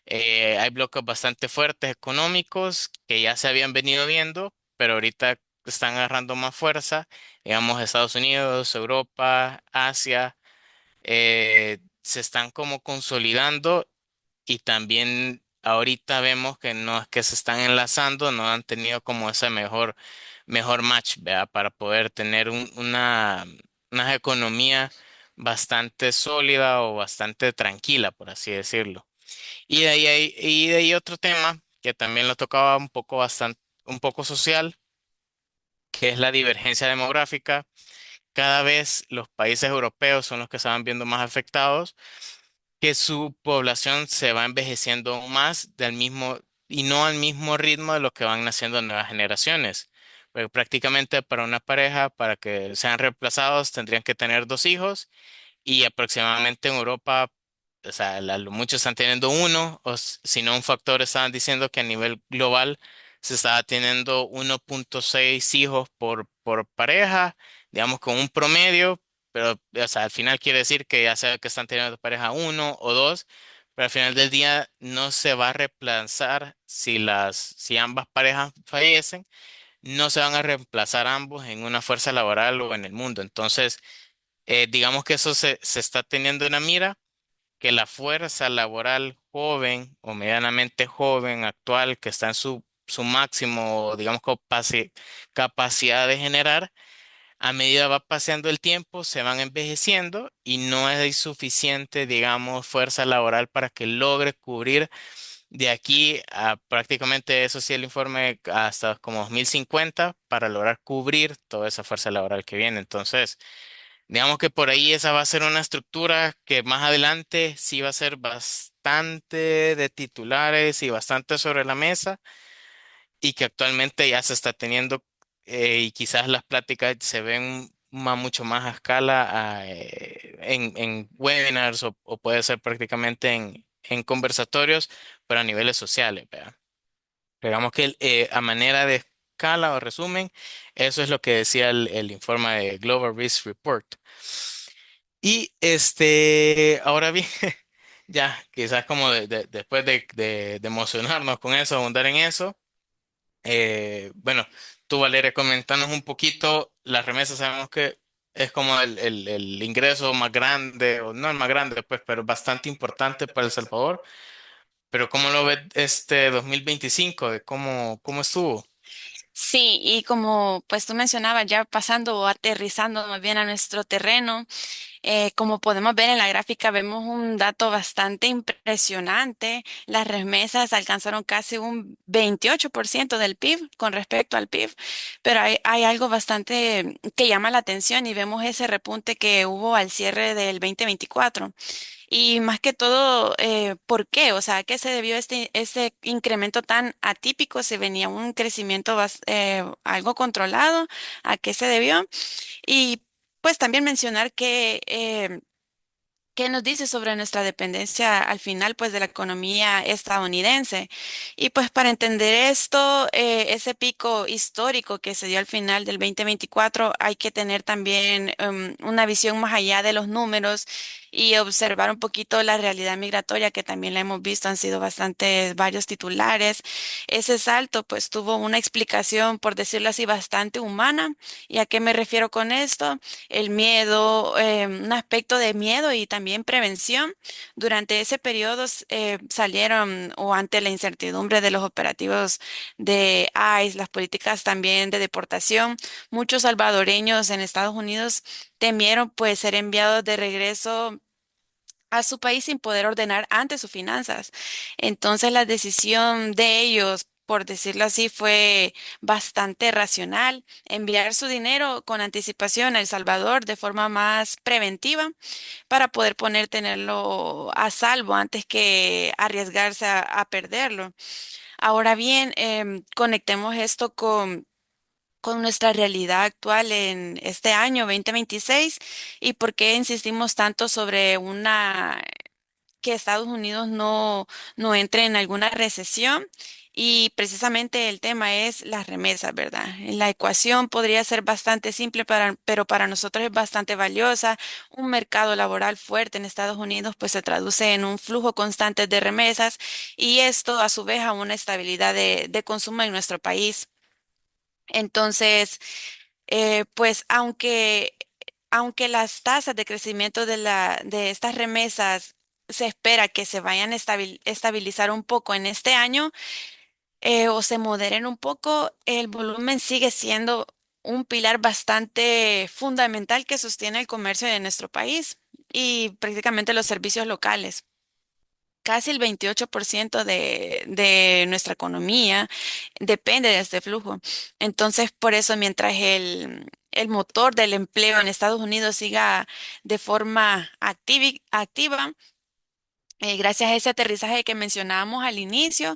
A: Hay bloques bastante fuertes económicos que ya se habían venido viendo, pero ahorita están agarrando más fuerza, digamos, Estados Unidos, Europa, Asia se están como consolidando y también ahorita vemos que no es que se están enlazando, no han tenido como ese mejor match, ¿verdad? Para poder tener una economía bastante sólida o bastante tranquila, por así decirlo. Y de ahí otro tema que también lo tocaba un poco un poco social, que es la divergencia demográfica. Cada vez los países europeos son los que se van viendo más afectados, que su población se va envejeciendo aún más del mismo y no al mismo ritmo de lo que van naciendo nuevas generaciones. Porque prácticamente para una pareja, para que sean reemplazados, tendrían que tener dos hijos y aproximadamente en Europa, o sea, muchos están teniendo uno, si no un factor estaban diciendo que a nivel global se estaba teniendo 1.6 hijos por pareja, digamos con un promedio, pero o sea, al final quiere decir que ya sea que están teniendo pareja uno o dos, pero al final del día no se va a reemplazar si ambas parejas fallecen, no se van a reemplazar ambos en una fuerza laboral o en el mundo. Entonces, digamos que eso se está teniendo en la mira, que la fuerza laboral joven o medianamente joven actual, que está en su máximo, digamos, capacidad de generar, a medida va pasando el tiempo, se van envejeciendo y no hay suficiente, digamos, fuerza laboral para que logre cubrir de aquí a prácticamente, eso sí, el informe hasta como 2050 para lograr cubrir toda esa fuerza laboral que viene. Entonces, digamos que por ahí esa va a ser una estructura que más adelante sí va a ser bastante de titulares y bastante sobre la mesa y que actualmente ya se está teniendo y quizás las pláticas se ven mucho más a escala en webinars o puede ser prácticamente en conversatorios, pero a niveles sociales, ¿verdad? Digamos que a manera de escala o resumen, eso es lo que decía el informe de Global Risk Report. Y ahora bien, ya quizás como después de emocionarnos con eso, abundar en eso, bueno, tú Valeria, comentanos un poquito, las remesas sabemos que es como el ingreso más grande, o no el más grande, pues, pero bastante importante para El Salvador. Pero ¿cómo lo ves este 2025? ¿De cómo estuvo?
B: Sí, y como pues tú mencionabas, ya pasando o aterrizando más bien a nuestro terreno. Como podemos ver en la gráfica, vemos un dato bastante impresionante. Las remesas alcanzaron casi un 28% del PIB con respecto al PIB, pero hay algo bastante que llama la atención y vemos ese repunte que hubo al cierre del 2024. Y más que todo, ¿por qué? O sea, ¿a qué se debió este incremento tan atípico? ¿Se venía un crecimiento algo controlado? ¿A qué se debió? Y pues también mencionar que qué nos dice sobre nuestra dependencia al final pues de la economía estadounidense. Y pues para entender esto, ese pico histórico que se dio al final del 2024, hay que tener también una visión más allá de los números y observar un poquito la realidad migratoria que también la hemos visto, han sido bastante varios titulares. Ese salto pues tuvo una explicación, por decirlo así, bastante humana. ¿Y a qué me refiero con esto? El miedo, un aspecto de miedo y también prevención. Durante ese periodo salieron o ante la incertidumbre de los operativos de ICE, las políticas también de deportación, muchos salvadoreños en Estados Unidos temieron pues ser enviados de regreso a su país sin poder ordenar antes sus finanzas. Entonces la decisión de ellos, por decirlo así, fue bastante racional, enviar su dinero con anticipación a El Salvador de forma más preventiva para poder tenerlo a salvo antes que arriesgarse a perderlo. Ahora bien, conectemos esto con nuestra realidad actual en este año 2026 y por qué insistimos tanto sobre que Estados Unidos no entre en alguna recesión. Y precisamente el tema es las remesas, ¿verdad? La ecuación podría ser bastante simple, pero para nosotros es bastante valiosa. Un mercado laboral fuerte en Estados Unidos pues se traduce en un flujo constante de remesas y esto a su vez a una estabilidad de consumo en nuestro país. Entonces, pues aunque las tasas de crecimiento de estas remesas se espera que se vayan a estabilizar un poco en este año, o se moderen un poco, el volumen sigue siendo un pilar bastante fundamental que sostiene el comercio de nuestro país y prácticamente los servicios locales. Casi el 28% de nuestra economía depende de este flujo. Entonces, por eso, mientras el motor del empleo en Estados Unidos siga de forma activa, gracias a ese aterrizaje que mencionábamos al inicio,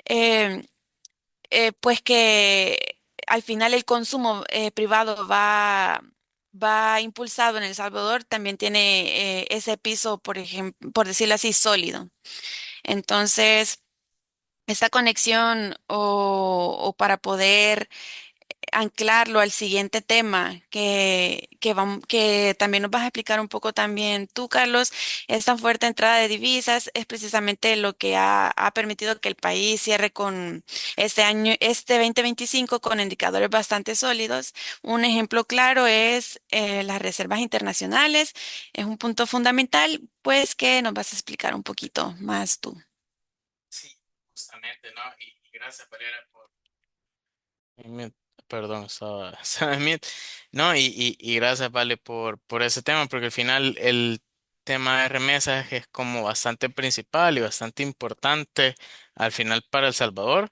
B: eh, pues que al final el consumo privado va impulsado en El Salvador, también tiene ese piso, por ejemplo, por decirlo así, sólido. Entonces, esta conexión o para poder anclarlo al siguiente tema que también nos vas a explicar un poco también tú, Carlos, esta fuerte entrada de divisas es precisamente lo que ha permitido que el país cierre con este año, este 2025 con indicadores bastante sólidos. Un ejemplo claro es las reservas internacionales. Es un punto fundamental, pues que nos vas a explicar un poquito más tú.
A: Sí, justamente, ¿no? Y gracias, Pereira, por... Mute. Perdón, estaba en mute. No, y gracias, Vale, por ese tema, porque al final el tema de remesas es como bastante principal y bastante importante al final para El Salvador.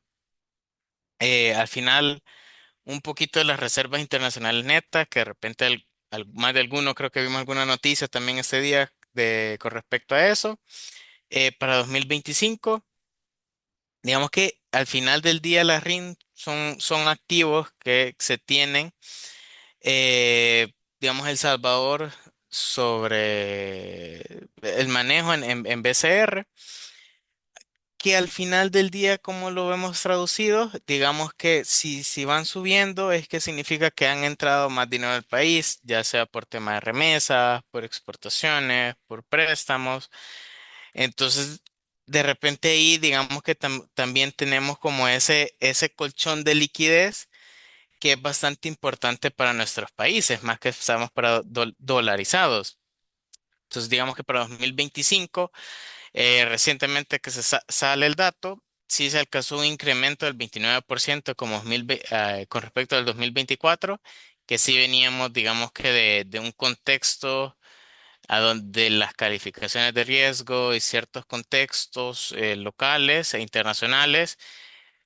A: Al final, un poquito de las reservas internacionales netas, que de repente más de alguno, creo que vimos alguna noticia también este día con respecto a eso. Para 2025. Digamos que al final del día las RIN son activos que se tienen, digamos, El Salvador sobre el manejo en BCR, que al final del día, como lo vemos traducido, digamos que si van subiendo es que significa que han entrado más dinero al país, ya sea por tema de remesas, por exportaciones, por préstamos. Entonces, de repente ahí, digamos que también tenemos como ese colchón de liquidez que es bastante importante para nuestros países, más que estamos para dolarizados. Entonces, digamos que para 2025, recientemente que sale el dato, sí se alcanzó un incremento del 29% como con respecto al 2024, que sí veníamos, digamos que de un contexto a donde las calificaciones de riesgo y ciertos contextos locales e internacionales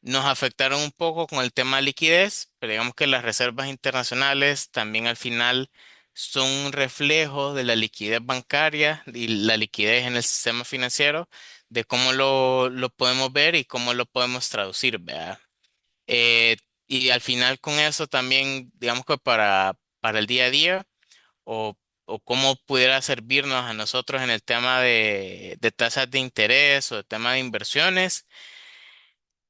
A: nos afectaron un poco con el tema de liquidez, pero digamos que las reservas internacionales también al final son un reflejo de la liquidez bancaria y la liquidez en el sistema financiero, de cómo lo podemos ver y cómo lo podemos traducir, ¿verdad? Eh, y al final con eso también, digamos que para el día a día o, o cómo pudiera servirnos a nosotros en el tema de tasas de interés o de tema de inversiones,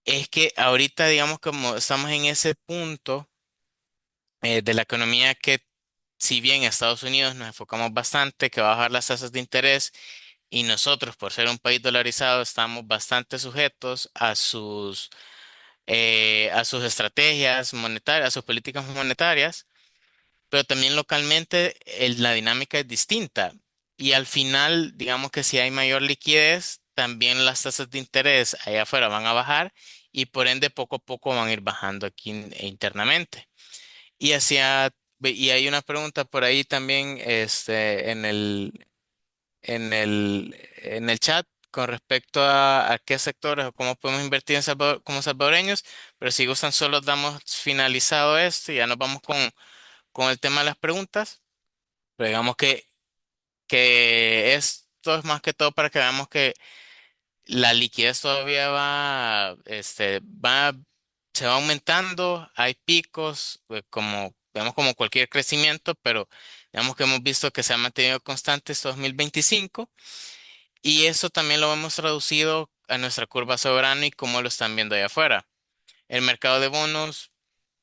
A: es que ahorita, digamos, como estamos en ese punto de la economía que si bien Estados Unidos nos enfocamos bastante que va a bajar las tasas de interés y nosotros, por ser un país dolarizado, estamos bastante sujetos a sus estrategias monetarias, a sus políticas monetarias, pero también localmente la dinámica es distinta. Y al final, digamos que si hay mayor liquidez, también las tasas de interés allá afuera van a bajar y por ende poco a poco van a ir bajando aquí internamente. Y hay una pregunta por ahí también en el chat con respecto a qué sectores o cómo podemos invertir en Salvador, como salvadoreños, pero si gustan solo damos finalizado esto y ya nos vamos con el tema de las preguntas. Pero digamos que esto es más que todo para que veamos que la liquidez todavía se va aumentando, hay picos, digamos como cualquier crecimiento, pero digamos que hemos visto que se ha mantenido constante este 2025 y eso también lo hemos traducido a nuestra curva soberana y cómo lo están viendo allá afuera. El mercado de bonos,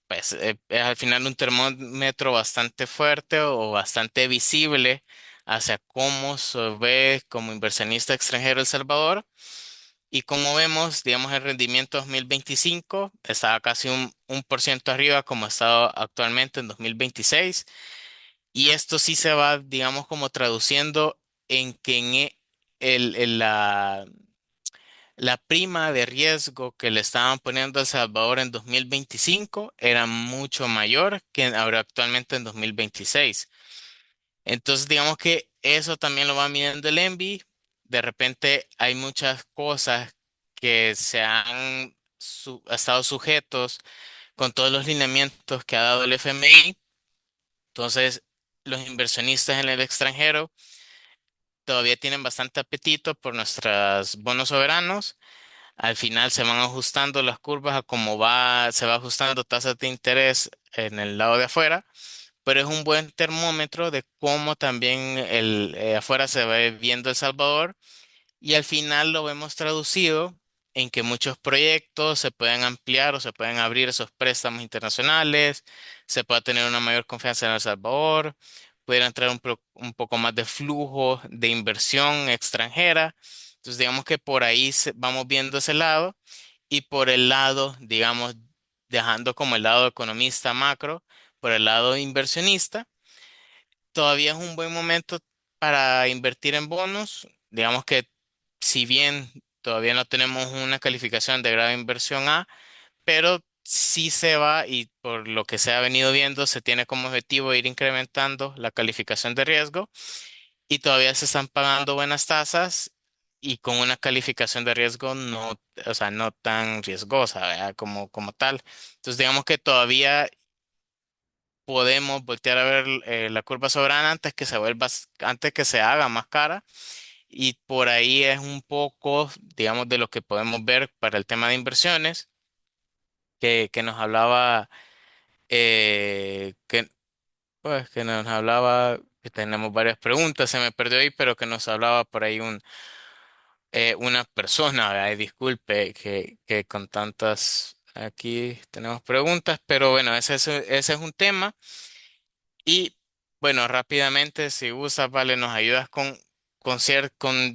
A: pues es al final un termómetro bastante fuerte o bastante visible hacia cómo se ve como inversionista extranjero El Salvador. Y como vemos, digamos, el rendimiento 2025 estaba casi un por ciento arriba como estaba actualmente en 2026. Y esto sí se va, digamos, como traduciendo en que la prima de riesgo que le estaban poniendo a El Salvador en 2025 era mucho mayor que ahora actualmente en 2026. Entonces, digamos que eso también lo va midiendo el ENVI. De repente hay muchas cosas que estado sujetos con todos los lineamientos que ha dado el FMI. Entonces, los inversionistas en el extranjero todavía tienen bastante apetito por nuestros bonos soberanos. Al final se van ajustando las curvas a cómo se va ajustando tasas de interés en el lado de afuera, pero es un buen termómetro de cómo también afuera se va viendo El Salvador y al final lo vemos traducido en que muchos proyectos se pueden ampliar o se pueden abrir esos préstamos internacionales, se pueda tener una mayor confianza en El Salvador, pudiera entrar un poco más de flujo de inversión extranjera. Entonces, digamos que por ahí vamos viendo ese lado y por el lado, digamos, dejando como el lado economista macro, por el lado inversionista. Todavía es un buen momento para invertir en bonos. Digamos que si bien todavía no tenemos una calificación de grado de inversión A, pero sí se va y por lo que se ha venido viendo, se tiene como objetivo ir incrementando la calificación de riesgo y todavía se están pagando buenas tasas y con una calificación de riesgo no, o sea, no tan riesgosa, ¿verdad? Como tal. Entonces, digamos que todavía podemos voltear a ver la curva soberana antes que se haga más cara. Y por ahí es un poco, digamos, de lo que podemos ver para el tema de inversiones, que nos hablaba, que nos hablaba, que tenemos varias preguntas, se me perdió ahí, pero que nos hablaba por ahí una persona, ¿verdad? Y disculpe que con tantas, aquí tenemos preguntas, pero bueno, ese es un tema. Y bueno, rápidamente, si gustas, vale, nos ayudas con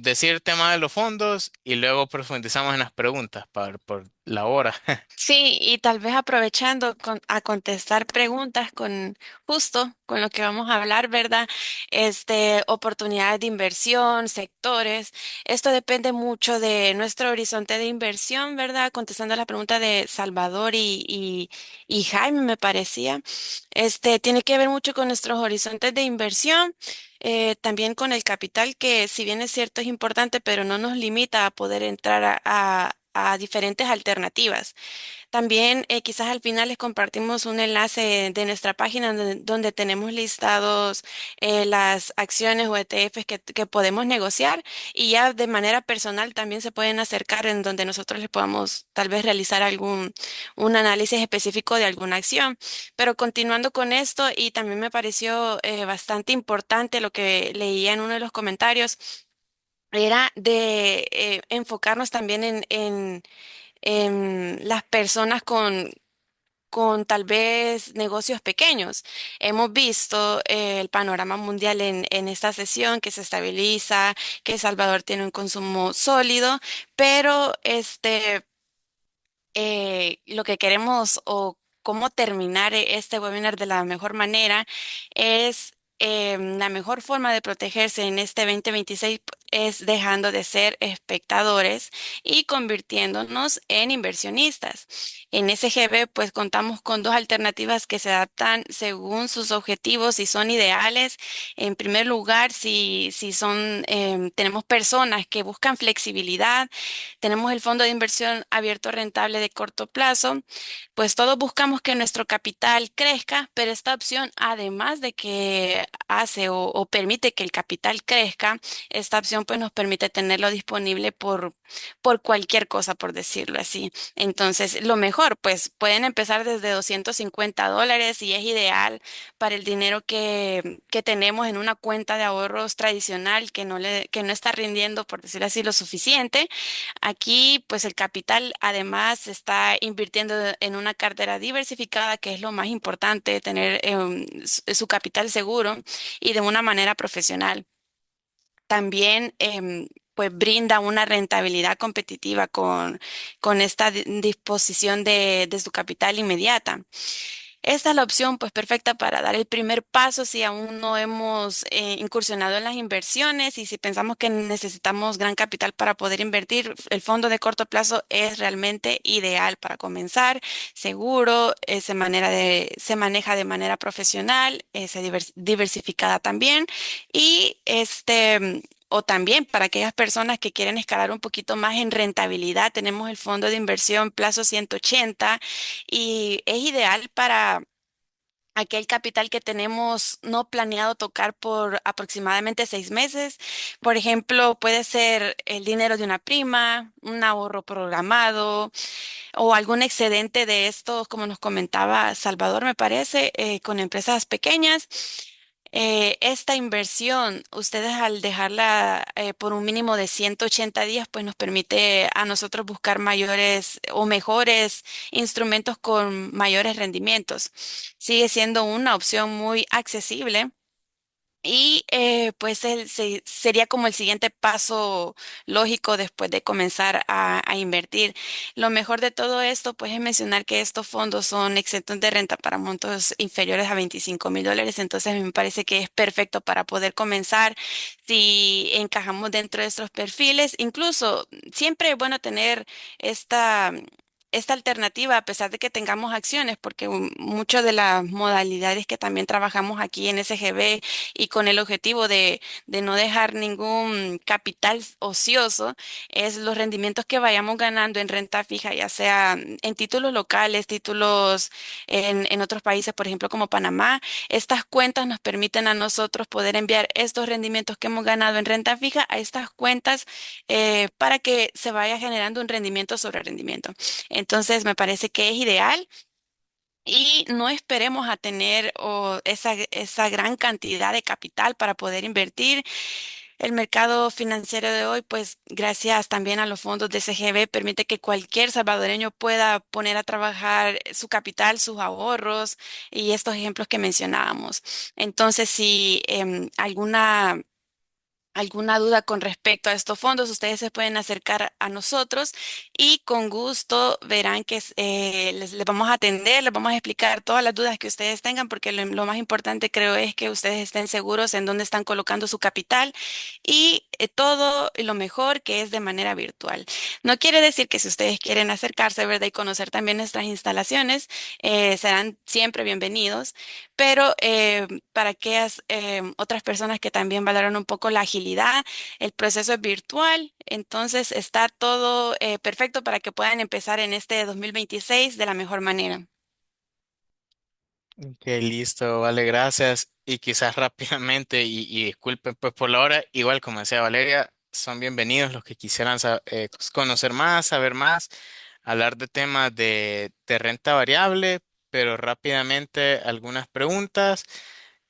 A: decir el tema de los fondos y luego profundizamos en las preguntas por la hora.
B: Sí, y tal vez aprovechando a contestar preguntas con justo con lo que vamos a hablar, ¿verdad? Oportunidades de inversión, sectores. Esto depende mucho de nuestro horizonte de inversión, ¿verdad? Contestando la pregunta de Salvador y Jaime, me parecía. Tiene que ver mucho con nuestros horizontes de inversión, también con el capital, que si bien es cierto es importante, pero no nos limita a poder entrar a diferentes alternativas. También quizás al final les compartimos un enlace de nuestra página donde tenemos listados las acciones o ETFs que podemos negociar y ya de manera personal también se pueden acercar en donde nosotros les podamos tal vez realizar un análisis específico de alguna acción. Pero continuando con esto, y también me pareció bastante importante lo que leía en uno de los comentarios, era de enfocarnos también en las personas con tal vez negocios pequeños. Hemos visto el panorama mundial en esta sesión que se estabiliza, que El Salvador tiene un consumo sólido, pero lo que queremos o cómo terminar este webinar de la mejor manera es la mejor forma de protegerse en este 2026 es dejando de ser espectadores y convirtiéndonos en inversionistas. En SGB pues contamos con dos alternativas que se adaptan según sus objetivos y son ideales. En primer lugar, si son, tenemos personas que buscan flexibilidad, tenemos el fondo de inversión abierto rentable de corto plazo, pues todos buscamos que nuestro capital crezca, pero esta opción, además de que hace o permite que el capital crezca, esta opción pues nos permite tenerlo disponible por cualquier cosa, por decirlo así. Entonces, lo mejor, pues pueden empezar desde $250 y es ideal para el dinero que tenemos en una cuenta de ahorros tradicional que no está rindiendo, por decirlo así, lo suficiente. Aquí, pues el capital además se está invirtiendo en una cartera diversificada, que es lo más importante, tener su capital seguro y de una manera profesional. También, pues brinda una rentabilidad competitiva con esta disposición de su capital inmediata. Esta es la opción pues perfecta para dar el primer paso si aún no hemos incursionado en las inversiones y si pensamos que necesitamos gran capital para poder invertir, el fondo de corto plazo es realmente ideal para comenzar, seguro, se maneja de manera profesional, diversificada también y o también para aquellas personas que quieren escalar un poquito más en rentabilidad, tenemos el fondo de inversión Plazo 180 y es ideal para aquel capital que tenemos no planeado tocar por aproximadamente 6 meses. Por ejemplo, puede ser el dinero de una prima, un ahorro programado o algún excedente de estos, como nos comentaba Salvador, me parece, con empresas pequeñas. Esta inversión, ustedes al dejarla por un mínimo de 180 días, pues nos permite a nosotros buscar mayores o mejores instrumentos con mayores rendimientos. Sigue siendo una opción muy accesible. Y pues sería como el siguiente paso lógico después de comenzar a invertir. Lo mejor de todo esto, pues es mencionar que estos fondos son exentos de renta para montos inferiores a $25,000. Entonces me parece que es perfecto para poder comenzar si encajamos dentro de estos perfiles. Incluso siempre es bueno tener esta... Esta alternativa, a pesar de que tengamos acciones, porque muchas de las modalidades que también trabajamos aquí en SGB y con el objetivo de no dejar ningún capital ocioso, es los rendimientos que vayamos ganando en renta fija, ya sea en títulos locales, títulos en otros países, por ejemplo, como Panamá. Estas cuentas nos permiten a nosotros poder enviar estos rendimientos que hemos ganado en renta fija a estas cuentas para que se vaya generando un rendimiento sobre rendimiento. Entonces, me parece que es ideal y no esperemos a tener esa gran cantidad de capital para poder invertir. El mercado financiero de hoy, pues gracias también a los fondos de CGB, permite que cualquier salvadoreño pueda poner a trabajar su capital, sus ahorros y estos ejemplos que mencionábamos. Entonces, si alguna duda con respecto a estos fondos, ustedes se pueden acercar a nosotros y con gusto verán que les vamos a atender, les vamos a explicar todas las dudas que ustedes tengan, porque lo más importante creo es que ustedes estén seguros en dónde están colocando su capital y todo lo mejor que es de manera virtual. No quiere decir que si ustedes quieren acercarse, ¿verdad? Y conocer también nuestras instalaciones, serán siempre bienvenidos, pero para aquellas otras personas que también valoran un poco la agilidad, el proceso es virtual, entonces está todo perfecto para que puedan empezar en este 2026 de la mejor manera.
A: Ok, listo, vale, gracias. Y quizás rápidamente, y disculpen pues por la hora, igual como decía Valeria, son bienvenidos los que quisieran conocer más, saber más, hablar de temas de renta variable, pero rápidamente algunas preguntas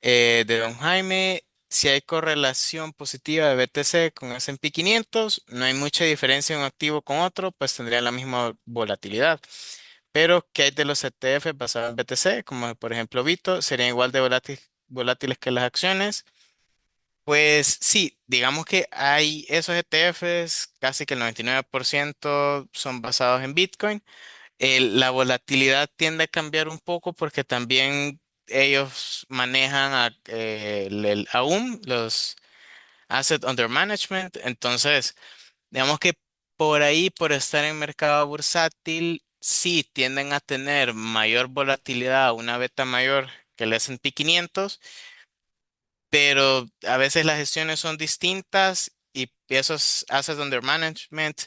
A: de don Jaime. Si hay correlación positiva de BTC con S&P 500, no hay mucha diferencia en un activo con otro, pues tendría la misma volatilidad. Pero, ¿qué hay de los ETF basados en BTC? Como por ejemplo Bito, ¿serían igual de volátiles que las acciones? Pues sí, digamos que hay esos ETFs, casi que el 99% son basados en Bitcoin. La volatilidad tiende a cambiar un poco porque también ellos manejan el AUM, los Asset Under Management. Entonces, digamos que por ahí, por estar en mercado bursátil, sí tienden a tener mayor volatilidad, una beta mayor que el S&P 500, pero a veces las gestiones son distintas y esos Assets Under Management,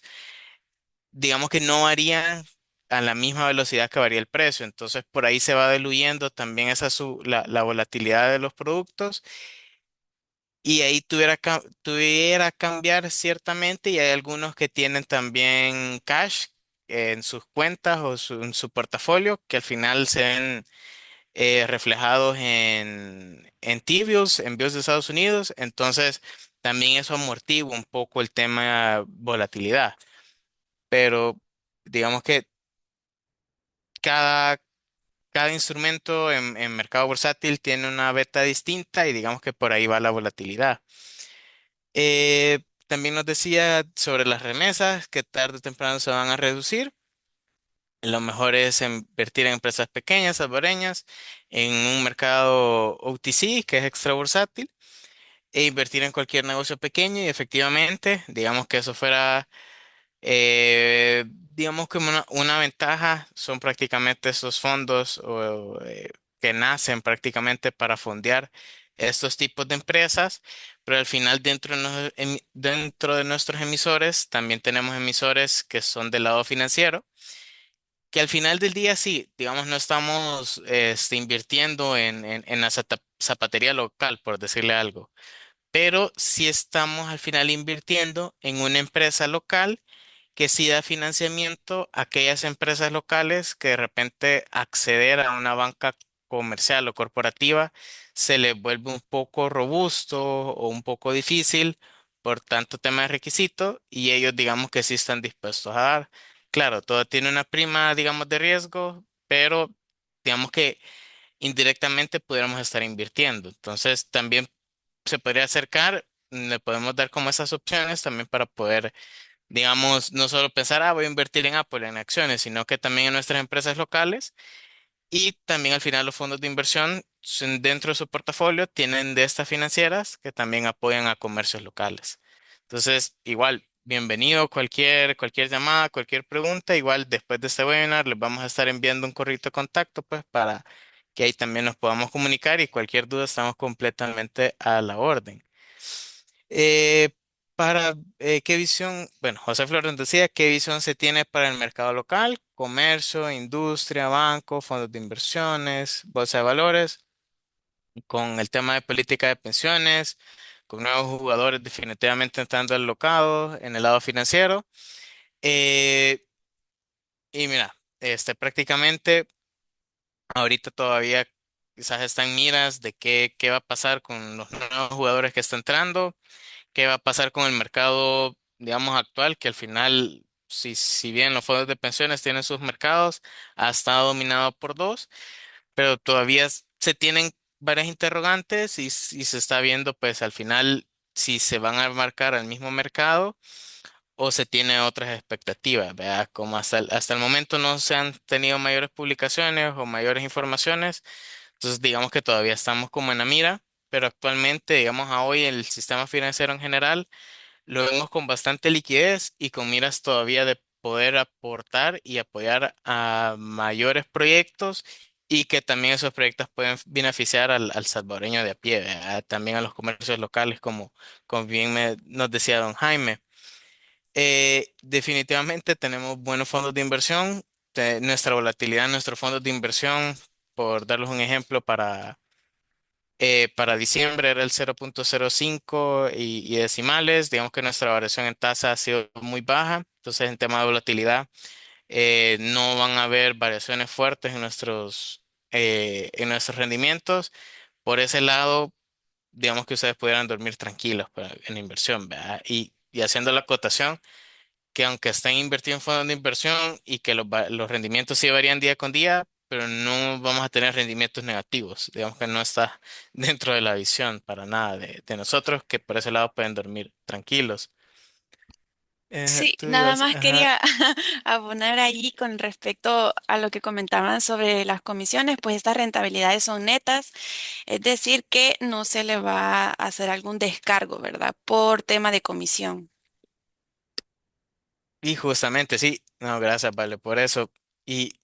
A: digamos que no varían a la misma velocidad que varía el precio. Entonces, por ahí se va diluyendo también la volatilidad de los productos. Y ahí tuviera cambiar ciertamente, y hay algunos que tienen también cash en sus cuentas o en su portafolio que al final se ven reflejados en T-bills, en bills de Estados Unidos. Entonces también eso amortigua un poco el tema volatilidad. Pero digamos que cada, cada instrumento en mercado bursátil tiene una beta distinta y digamos que por ahí va la volatilidad. También nos decía sobre las remesas que tarde o temprano se van a reducir. Lo mejor es invertir en empresas pequeñas, salvadoreñas, en un mercado OTC, que es extra bursátil, e invertir en cualquier negocio pequeño. Y efectivamente, digamos que eso fuera, digamos que una ventaja son prácticamente estos fondos que nacen prácticamente para fondear estos tipos de empresas, pero al final dentro de nuestros emisores también tenemos emisores que son del lado financiero, que al final del día sí, digamos, no estamos invirtiendo en la zapatería local, por decirle algo, pero sí estamos al final invirtiendo en una empresa local que sí da financiamiento a aquellas empresas locales que de repente acceder a una banca comercial o corporativa se les vuelve un poco robusto o un poco difícil por tanto tema de requisito, y ellos digamos que sí están dispuestos a dar. Claro, todo tiene una prima, digamos, de riesgo, pero digamos que indirectamente pudiéramos estar invirtiendo. Entonces también se podría acercar, le podemos dar como esas opciones también para poder, digamos, no solo pensar, voy a invertir en Apple, en acciones, sino que también en nuestras empresas locales. Y también al final los fondos de inversión dentro de su portafolio tienen de estas financieras que también apoyan a comercios locales. Entonces, igual, bienvenido cualquier llamada, cualquier pregunta. Igual después de este webinar les vamos a estar enviando un correo de contacto pues para que ahí también nos podamos comunicar, y cualquier duda estamos completamente a la orden. Eh, ¿Qué visión? Bueno, José Flores decía, ¿qué visión se tiene para el mercado local? Comercio, industria, banco, fondos de inversiones, bolsa de valores, con el tema de política de pensiones, con nuevos jugadores definitivamente entrando al locado en el lado financiero. Eh, y mira, prácticamente ahorita todavía quizás están miras de qué va a pasar con los nuevos jugadores que están entrando. ¿Qué va a pasar con el mercado, digamos, actual? Que al final, si bien los fondos de pensiones tienen sus mercados, ha estado dominado por dos, pero todavía se tienen varias interrogantes, y se está viendo, pues, al final, si se van a marcar al mismo mercado o se tiene otras expectativas, ¿verdad? Como hasta el momento no se han tenido mayores publicaciones o mayores informaciones, entonces digamos que todavía estamos como en la mira. Pero actualmente, digamos, a hoy el sistema financiero en general lo vemos con bastante liquidez y con miras todavía de poder aportar y apoyar a mayores proyectos, y que también esos proyectos pueden beneficiar al salvadoreño de a pie, ¿verdad? También a los comercios locales, como bien nos decía don Jaime. Definitivamente tenemos buenos fondos de inversión. Nuestra volatilidad en nuestros fondos de inversión, por darles un ejemplo, para diciembre era el 0.05 y decimales. Digamos que nuestra variación en tasa ha sido muy baja. Entonces, en tema de volatilidad, no van a haber variaciones fuertes en nuestros rendimientos. Por ese lado, digamos que ustedes pudieran dormir tranquilos en la inversión, ¿verdad? Y haciendo la acotación, que aunque estén invertidos en fondos de inversión y que los rendimientos sí varían día con día, pero no vamos a tener rendimientos negativos. Digamos que no está dentro de la visión para nada de nosotros, que por ese lado pueden dormir tranquilos.
B: Sí,
A: Tú
B: nada
A: ibas,
B: más
A: ajá.
B: quería abonar allí con respecto a lo que comentaban sobre las comisiones, pues estas rentabilidades son netas, es decir, que no se le va a hacer algún descargo, ¿verdad? Por tema de comisión.
A: Y justamente, sí, no, gracias, vale, por eso. Y,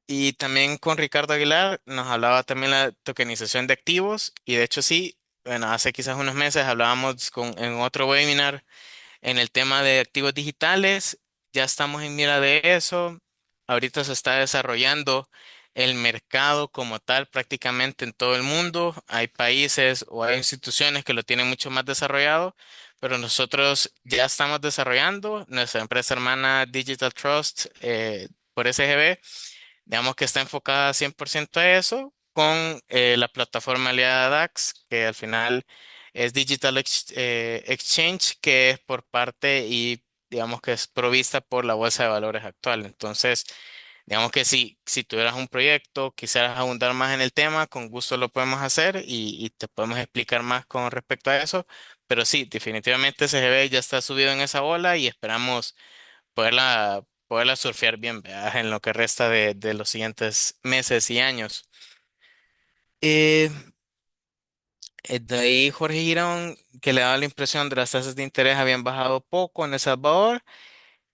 A: y también con Ricardo Aguilar nos hablaba también la tokenización de activos y de hecho sí, bueno, hace quizás unos meses hablábamos en otro webinar en el tema de activos digitales. Ya estamos en mira de eso. Ahorita se está desarrollando el mercado como tal prácticamente en todo el mundo. Hay países o hay instituciones que lo tienen mucho más desarrollado, pero nosotros ya estamos desarrollando nuestra empresa hermana Digital Trust por SGB. Digamos que está enfocada 100% a eso con la plataforma aliada DAX, que al final es Exchange, que es por parte y digamos que es provista por la Bolsa de Valores actual. Entonces, digamos que si tuvieras un proyecto, quisieras abundar más en el tema, con gusto lo podemos hacer y te podemos explicar más con respecto a eso. Pero sí, definitivamente CGB ya está subido en esa ola y esperamos poderla surfear bien, ¿verdad? En lo que resta de los siguientes meses y años. Eh, de ahí Jorge Girón, que le daba la impresión de las tasas de interés habían bajado poco en El Salvador.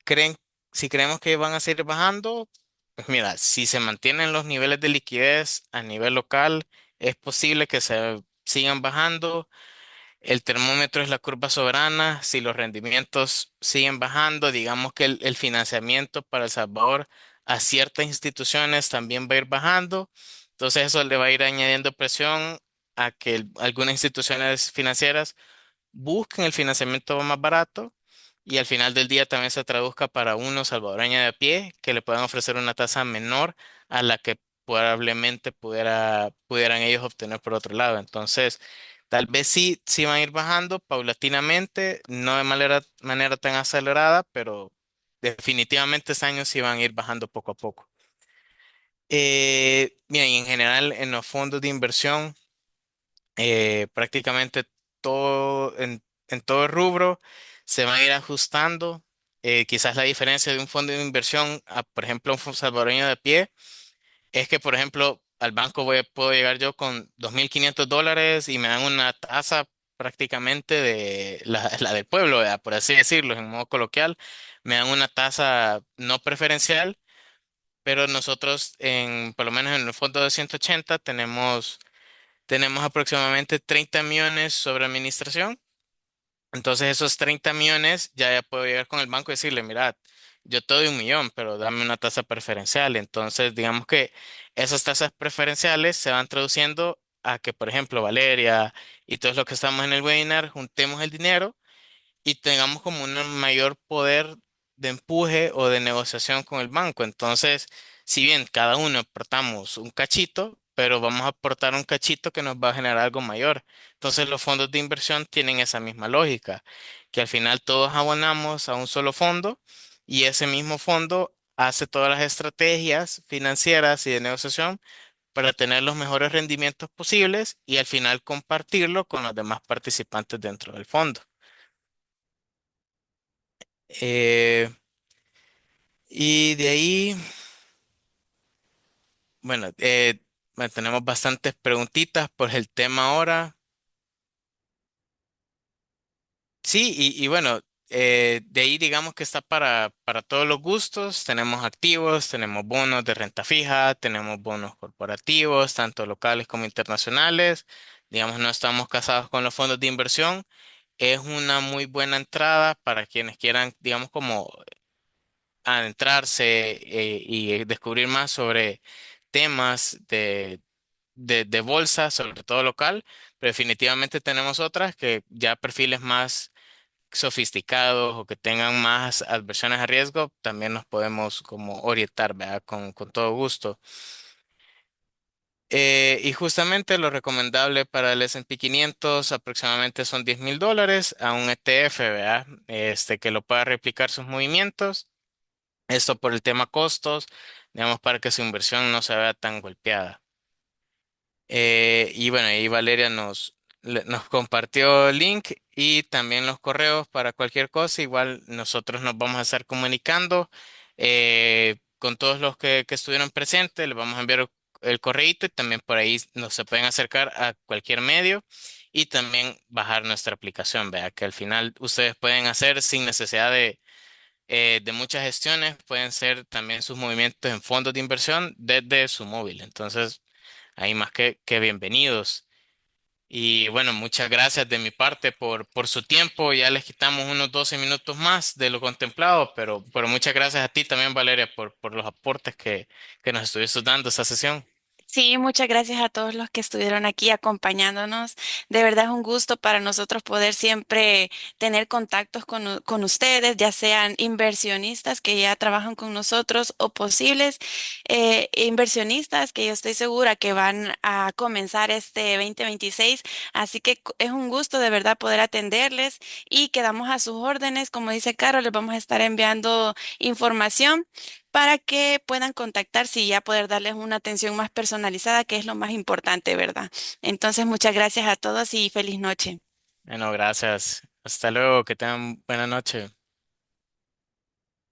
A: ¿Creen, si creemos que van a seguir bajando? Pues mira, si se mantienen los niveles de liquidez a nivel local, es posible que se sigan bajando. El termómetro es la curva soberana. Si los rendimientos siguen bajando, digamos que el financiamiento para El Salvador a ciertas instituciones también va a ir bajando. Entonces eso le va a ir añadiendo presión a que algunas instituciones financieras busquen el financiamiento más barato y al final del día también se traduzca para uno salvadoreño de a pie que le puedan ofrecer una tasa menor a la que probablemente pudieran ellos obtener por otro lado. Entonces, tal vez sí van a ir bajando paulatinamente, no de manera tan acelerada, pero definitivamente este año sí van a ir bajando poco a poco. Bien, y en general en los fondos de inversión prácticamente todo en todo el rubro se van a ir ajustando. Quizás la diferencia de un fondo de inversión a, por ejemplo, un fondo salvadoreño de a pie es que, por ejemplo, al banco puedo llegar yo con $2.500 y me dan una tasa prácticamente de la del pueblo, ¿verdad? Por así decirlo, en modo coloquial, me dan una tasa no preferencial, pero nosotros por lo menos en el fondo de 180 tenemos aproximadamente 30 millones sobre administración. Entonces esos 30 millones ya puedo llegar con el banco y decirle, mira, yo te doy 1 millón, pero dame una tasa preferencial. Entonces digamos que esas tasas preferenciales se van traduciendo a que, por ejemplo, Valeria y todos los que estamos en el webinar juntemos el dinero y tengamos como un mayor poder de empuje o de negociación con el banco. Entonces, si bien cada uno aportamos un cachito, pero vamos a aportar un cachito que nos va a generar algo mayor. Entonces, los fondos de inversión tienen esa misma lógica, que al final todos abonamos a un solo fondo y ese mismo fondo hace todas las estrategias financieras y de negociación para tener los mejores rendimientos posibles y al final compartirlo con los demás participantes dentro del fondo. Eh, y de ahí, bueno, bueno, tenemos bastantes preguntitas por el tema ahora. Sí, y bueno, de ahí digamos que está para todos los gustos. Tenemos activos, tenemos bonos de renta fija, tenemos bonos corporativos, tanto locales como internacionales. Digamos, no estamos casados con los fondos de inversión. Es una muy buena entrada para quienes quieran, digamos, como adentrarse y descubrir más sobre temas de bolsa, sobre todo local, pero definitivamente tenemos otras que ya perfiles más sofisticados o que tengan más adversiones a riesgo, también nos podemos como orientar, ¿verdad? Con todo gusto. Y justamente lo recomendable para el S&P 500 aproximadamente son $10,000 a un ETF, ¿verdad? Que lo pueda replicar sus movimientos. Esto por el tema costos, digamos, para que su inversión no se vea tan golpeada. Y bueno, ahí Valeria nos compartió el link y también los correos para cualquier cosa. Igual nosotros nos vamos a estar comunicando con todos los que estuvieron presentes. Les vamos a enviar el correíto y también por ahí nos se pueden acercar a cualquier medio y también bajar nuestra aplicación. Vea que al final ustedes pueden hacer sin necesidad de muchas gestiones, pueden ser también sus movimientos en fondos de inversión desde su móvil. Entonces, ahí más que bienvenidos. Y bueno, muchas gracias de mi parte por su tiempo. Ya les quitamos unos 12 minutos más de lo contemplado, pero muchas gracias a ti también, Valeria, por los aportes que nos estuviste dando esta sesión.
B: Sí, muchas gracias a todos los que estuvieron aquí acompañándonos. De verdad es un gusto para nosotros poder siempre tener contactos con ustedes, ya sean inversionistas que ya trabajan con nosotros o posibles inversionistas que yo estoy segura que van a comenzar este 2026. Así que es un gusto de verdad poder atenderles y quedamos a sus órdenes. Como dice Caro, les vamos a estar enviando información para que puedan contactarse y ya poder darles una atención más personalizada, que es lo más importante, ¿verdad? Entonces, muchas gracias a todos y feliz noche.
A: Bueno, gracias. Hasta luego, que tengan buena noche.